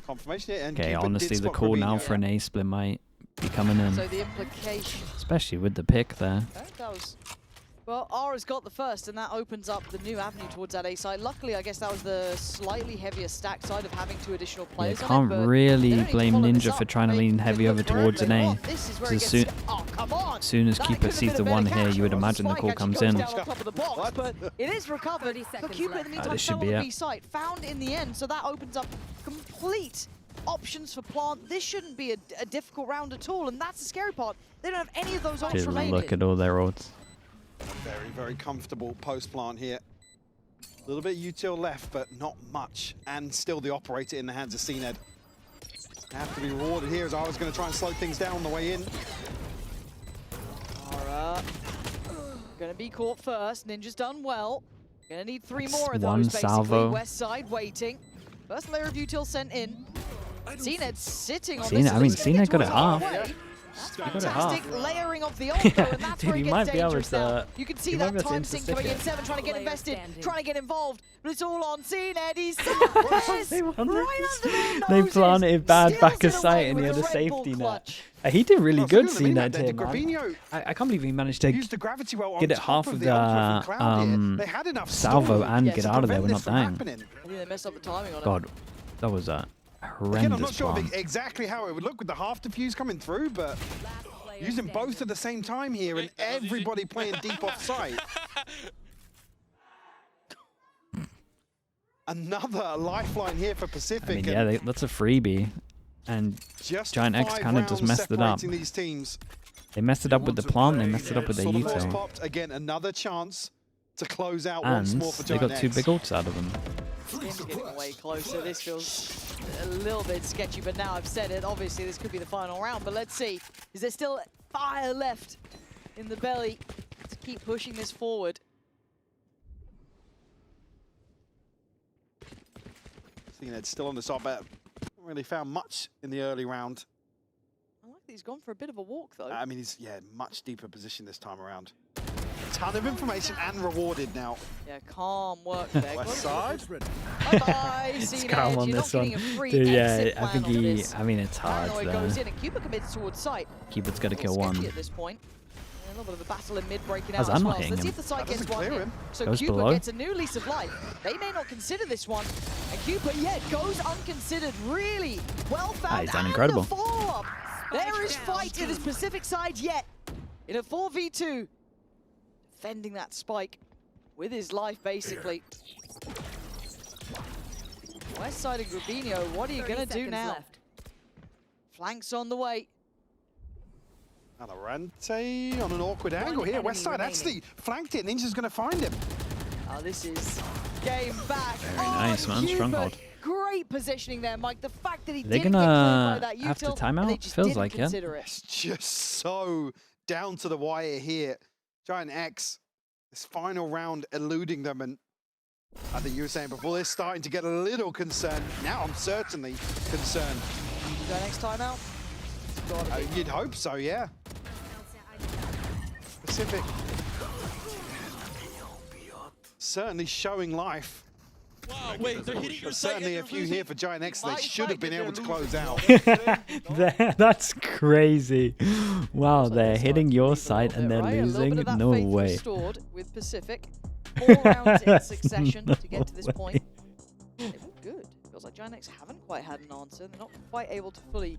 [SPEAKER 1] Confirmation here, and
[SPEAKER 2] Okay,
[SPEAKER 1] Cupid
[SPEAKER 2] honestly,
[SPEAKER 1] did
[SPEAKER 2] the
[SPEAKER 1] spot
[SPEAKER 2] call now
[SPEAKER 1] Robinho.
[SPEAKER 2] for an A split might be coming in.
[SPEAKER 3] So the implication.
[SPEAKER 2] Especially with the pick there.
[SPEAKER 3] That was... Well, Ara's got the first, and that opens up the new avenue towards that A side. Luckily, I guess that was the slightly heavier stack side of having 2 additional players
[SPEAKER 2] Yeah,
[SPEAKER 3] on it.
[SPEAKER 2] can't really blame Ninja for trying to lean heavy over towards an A. As soon as Keeper sees the one here, you would imagine the call comes in.
[SPEAKER 3] But it is recovered. But Keeper in the meantime
[SPEAKER 2] this should
[SPEAKER 3] fell
[SPEAKER 2] be
[SPEAKER 3] on
[SPEAKER 2] it.
[SPEAKER 3] the B site, found in the end, so that opens up complete options for Plant. This shouldn't be a difficult round at all, and that's the scary part. They don't have any of those ults remaining.
[SPEAKER 2] Look at all their ults.
[SPEAKER 1] Very, very comfortable post-plant here. A little bit util left, but not much. And still the operator in the hands of CNED. Have to be rewarded here as I was going to try and slow things down on the way in.
[SPEAKER 3] Alright. Gonna be caught first. Ninja's done well. Gonna need 3 more of
[SPEAKER 2] one
[SPEAKER 3] those, basically.
[SPEAKER 2] salvo.
[SPEAKER 3] West side waiting. First layer of util sent in. CNED sitting on
[SPEAKER 2] CNED,
[SPEAKER 3] this.
[SPEAKER 2] I mean, CNED got it half.
[SPEAKER 3] That's fantastic layering of the ult, though, and that's where it gets dangerous now. You can see that time sync coming in. 7 trying to get invested, trying to get involved, but it's all on CNED. He's selfless! Right under their
[SPEAKER 2] They
[SPEAKER 3] noses.
[SPEAKER 2] planted bad back
[SPEAKER 3] Steals
[SPEAKER 2] of
[SPEAKER 3] it
[SPEAKER 2] sight
[SPEAKER 3] away
[SPEAKER 2] and he
[SPEAKER 3] with
[SPEAKER 2] had a
[SPEAKER 3] the Red Bull
[SPEAKER 2] safety net.
[SPEAKER 3] clutch.
[SPEAKER 2] He did really good,
[SPEAKER 1] I mean,
[SPEAKER 2] CNED here, man.
[SPEAKER 1] Grabinho
[SPEAKER 2] I can't believe he managed to
[SPEAKER 1] used the gravity well on
[SPEAKER 2] get it
[SPEAKER 1] top
[SPEAKER 2] half
[SPEAKER 1] of
[SPEAKER 2] of
[SPEAKER 1] the
[SPEAKER 2] the
[SPEAKER 1] ultra from Cloud here. They had enough
[SPEAKER 2] salvo
[SPEAKER 1] storm
[SPEAKER 2] and
[SPEAKER 3] Yes,
[SPEAKER 2] get
[SPEAKER 3] to
[SPEAKER 2] out of there.
[SPEAKER 1] prevent
[SPEAKER 2] We're
[SPEAKER 1] this
[SPEAKER 2] not
[SPEAKER 1] from
[SPEAKER 2] dying.
[SPEAKER 1] happening.
[SPEAKER 3] I think they messed up the timing on it.
[SPEAKER 2] God, that was a horrendous
[SPEAKER 1] Again, I'm not sure
[SPEAKER 2] plan.
[SPEAKER 1] exactly how it would look with the half diffuse coming through, but using both at the same time here and everybody playing deep off site. Another lifeline here for Pacific.
[SPEAKER 2] I mean, yeah, that's a freebie. And
[SPEAKER 1] just
[SPEAKER 2] GIANTX kind of just messed it up.
[SPEAKER 1] These teams.
[SPEAKER 2] They messed it up with the plant, they messed it up with the
[SPEAKER 1] Saw the force
[SPEAKER 2] util.
[SPEAKER 1] popped. Again, another chance to close out once
[SPEAKER 2] And
[SPEAKER 1] more for
[SPEAKER 2] they got 2
[SPEAKER 1] GIANTX.
[SPEAKER 2] big ults out of them.
[SPEAKER 3] Tim's getting away closer. This feels a little bit sketchy, but now I've said it. Obviously, this could be the final round, but let's see. Is there still fire left in the belly to keep pushing this forward?
[SPEAKER 1] CNED still on the top, but haven't really found much in the early round.
[SPEAKER 3] I like that he's gone for a bit of a walk, though.
[SPEAKER 1] I mean, he's, much deeper position this time around. A ton of information and rewarded now.
[SPEAKER 3] Yeah, calm work there.
[SPEAKER 1] West side.
[SPEAKER 3] Bye-bye,
[SPEAKER 2] It's
[SPEAKER 3] CNED.
[SPEAKER 2] calm on
[SPEAKER 3] You're
[SPEAKER 2] this
[SPEAKER 3] not
[SPEAKER 2] one.
[SPEAKER 3] getting a free
[SPEAKER 2] Dude,
[SPEAKER 3] exit
[SPEAKER 2] I think
[SPEAKER 3] plan on
[SPEAKER 2] he,
[SPEAKER 3] this.
[SPEAKER 2] I mean, it's hard
[SPEAKER 3] Paranoid goes
[SPEAKER 2] there.
[SPEAKER 3] in, and Cuba commits towards sight.
[SPEAKER 2] Cupid's got to kill
[SPEAKER 3] Sketchy
[SPEAKER 2] one.
[SPEAKER 3] At this point. A little bit of a battle in mid breaking
[SPEAKER 2] How's
[SPEAKER 3] out as
[SPEAKER 2] that
[SPEAKER 3] well.
[SPEAKER 2] not
[SPEAKER 3] So
[SPEAKER 2] hitting
[SPEAKER 3] let's see
[SPEAKER 2] him?
[SPEAKER 3] if the side
[SPEAKER 1] That
[SPEAKER 3] gets
[SPEAKER 1] doesn't
[SPEAKER 3] one
[SPEAKER 1] clear
[SPEAKER 3] hit.
[SPEAKER 1] him.
[SPEAKER 3] So
[SPEAKER 2] Goes
[SPEAKER 3] Cuba
[SPEAKER 2] below.
[SPEAKER 3] gets a new lease of life. They may not consider this one. And Cuba, goes unconsidered. Really well found.
[SPEAKER 2] He's done
[SPEAKER 3] And
[SPEAKER 2] incredible.
[SPEAKER 3] the follow-up. There is fight in his Pacific side yet. In a 4v2. Defending that spike with his life, basically. West side of Grabinho, what are you going to do now?
[SPEAKER 4] Left.
[SPEAKER 3] Flanks on the way.
[SPEAKER 1] VALORANT on an awkward angle here.
[SPEAKER 4] enemy
[SPEAKER 1] West side actually flanked it. Ninja's going to find him.
[SPEAKER 3] Oh, this is game back.
[SPEAKER 2] Very nice, man.
[SPEAKER 3] Cuba.
[SPEAKER 2] Stronghold.
[SPEAKER 3] Great positioning there, Mike. The fact that he
[SPEAKER 2] They're
[SPEAKER 3] didn't
[SPEAKER 2] gonna
[SPEAKER 3] get claimed by that
[SPEAKER 2] have to
[SPEAKER 3] util,
[SPEAKER 2] time
[SPEAKER 3] and they
[SPEAKER 2] out?
[SPEAKER 3] just
[SPEAKER 2] Feels
[SPEAKER 3] didn't
[SPEAKER 2] like it.
[SPEAKER 3] consider it.
[SPEAKER 1] It's just so down to the wire here. GIANTX, this final round eluding them, and I think you were saying before, they're starting to get a little concerned. Now I'm certainly concerned.
[SPEAKER 3] Go next time out. Gotta be.
[SPEAKER 1] You'd hope so, yeah. Pacific. Certainly showing life.
[SPEAKER 6] Wow, wait, they're hitting your
[SPEAKER 1] But
[SPEAKER 6] site
[SPEAKER 1] certainly a
[SPEAKER 6] and
[SPEAKER 1] few
[SPEAKER 6] you're
[SPEAKER 1] here
[SPEAKER 6] losing.
[SPEAKER 1] for GIANTX.
[SPEAKER 6] My
[SPEAKER 1] They should have
[SPEAKER 6] site
[SPEAKER 1] been
[SPEAKER 6] and
[SPEAKER 1] able to
[SPEAKER 6] they're
[SPEAKER 1] close out.
[SPEAKER 2] That's crazy. Wow,
[SPEAKER 3] So
[SPEAKER 2] they're
[SPEAKER 3] this
[SPEAKER 2] hitting
[SPEAKER 3] might
[SPEAKER 2] your
[SPEAKER 3] leave a
[SPEAKER 2] site
[SPEAKER 3] little
[SPEAKER 2] and
[SPEAKER 3] bit,
[SPEAKER 2] they're
[SPEAKER 3] right? A little bit
[SPEAKER 2] losing?
[SPEAKER 3] of that
[SPEAKER 2] No
[SPEAKER 3] faith
[SPEAKER 2] way.
[SPEAKER 3] restored with Pacific. 4 rounds in succession to get to this
[SPEAKER 2] No
[SPEAKER 3] point. They look good. Feels like GIANTX haven't quite had an answer. They're not quite able to fully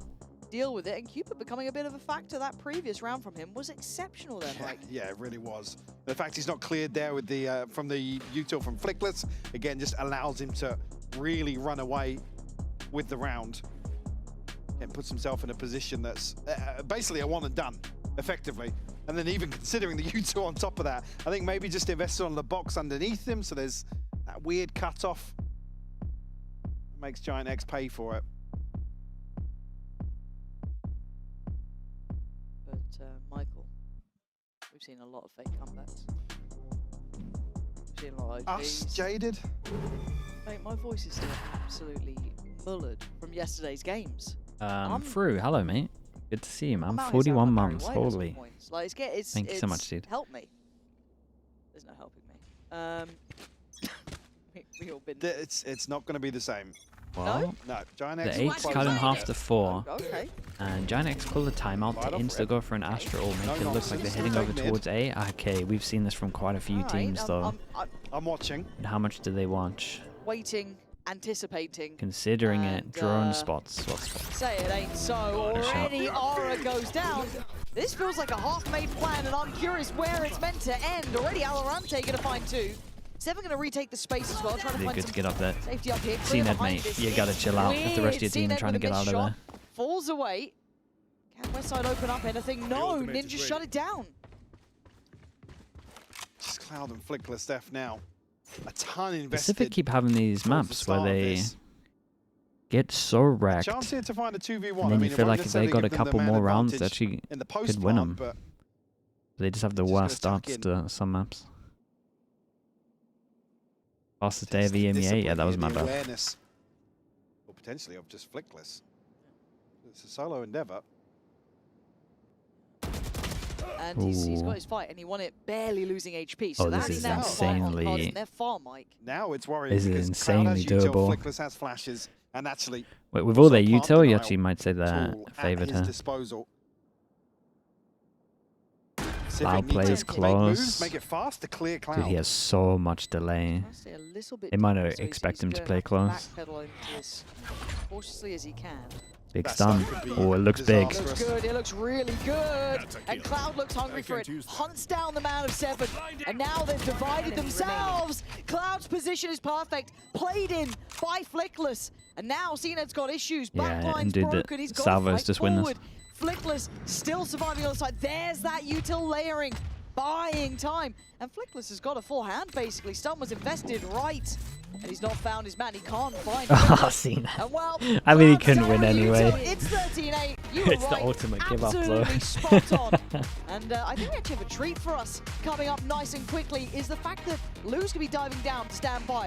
[SPEAKER 3] deal with it. And Cupid becoming a bit of a factor. That previous round from him was exceptional there, Mike.
[SPEAKER 1] Yeah, it really was. The fact he's not cleared there with the from the util from Flickless, again, just allows him to really run away with the round and puts himself in a position that's basically a one and done, effectively. And then even considering the util on top of that, I think maybe just invested on the box underneath him, so there's that weird cutoff. Makes GIANTX pay for it.
[SPEAKER 3] But Michael, we've seen a lot of fake comebacks. We've seen a lot of
[SPEAKER 1] Us,
[SPEAKER 3] OGs.
[SPEAKER 1] jaded.
[SPEAKER 3] Mate, my voice is still absolutely mullered from yesterday's games.
[SPEAKER 2] Fru, hello, mate. Good to see you, man.
[SPEAKER 3] I'm out here
[SPEAKER 2] 41
[SPEAKER 3] sounding
[SPEAKER 2] months,
[SPEAKER 3] like Barry White at some
[SPEAKER 2] holy.
[SPEAKER 3] points. Like,
[SPEAKER 2] Thank you so much, dude.
[SPEAKER 3] Help me. There's no helping me. We all been.
[SPEAKER 1] It's not going to be the same.
[SPEAKER 2] Well,
[SPEAKER 1] No,
[SPEAKER 2] the
[SPEAKER 1] GIANTX
[SPEAKER 2] 8's cut in half to 4.
[SPEAKER 3] Okay.
[SPEAKER 2] And GIANTX call the timeout to insta go for an Astral, make it look like they're heading over towards A. Okay, we've seen this from quite a few teams though.
[SPEAKER 1] I'm watching.
[SPEAKER 2] And how much do they want?
[SPEAKER 3] Waiting, anticipating.
[SPEAKER 2] Considering it, drone spots. What spots?
[SPEAKER 3] Say it ain't so. Already Aura goes down. This feels like a half-made plan, and I'm curious where it's meant to end. Already VALORANT gonna find 2. Seven gonna retake the space as well, trying to find
[SPEAKER 2] good to get up there.
[SPEAKER 3] safety up here.
[SPEAKER 2] CNED, mate, you gotta chill out with the rest of your team and trying to get out of there.
[SPEAKER 3] Falls away. Can Westside open up anything? No, Ninja shut it down.
[SPEAKER 1] Just Cloud and Flickless Def now. A ton invested.
[SPEAKER 2] Pacific keep having these maps where they get so wrecked.
[SPEAKER 1] Chance here to find a 2v1.
[SPEAKER 2] And then you feel like if they got a couple more rounds, they actually could win them. But they just have the worst starts to some maps. Fastest day of EMEA, yeah, that was my bad.
[SPEAKER 1] Or potentially of just Flickless. It's a solo endeavor.
[SPEAKER 3] And he's got his fight, and he won it barely losing HP. So
[SPEAKER 2] this is insanely.
[SPEAKER 1] Now it's worrying.
[SPEAKER 2] This is insanely doable.
[SPEAKER 1] Flickless has flashes, and actually.
[SPEAKER 2] Wait, with all their util, you actually might say they're favored here. Cloud plays close.
[SPEAKER 1] Make it fast to clear Cloud.
[SPEAKER 2] Dude, he has so much delay. They might not expect him to play close.
[SPEAKER 3] Cautiously as he can.
[SPEAKER 2] Big stun. Oh, it looks big.
[SPEAKER 3] It looks good. It looks really good. And Cloud looks hungry for it. Hunts down the man of 7. And now they've divided themselves. Cloud's position is perfect. Played in by Flickless. And now CNED's got issues. Backline's broken. He's got to fight forward. Flickless still surviving on the side. There's that util layering, buying time. And Flickless has got a full hand, basically. Stun was invested right. And he's not found his man. He can't find him.
[SPEAKER 2] Oh, seen that. Well, I mean, he couldn't win anyway.
[SPEAKER 3] It's 13-8.
[SPEAKER 2] It's the ultimate give up, though.
[SPEAKER 3] Absolutely spot on. And I think we actually have a treat for us coming up nice and quickly is the fact that Lou's going to be diving down to stand by.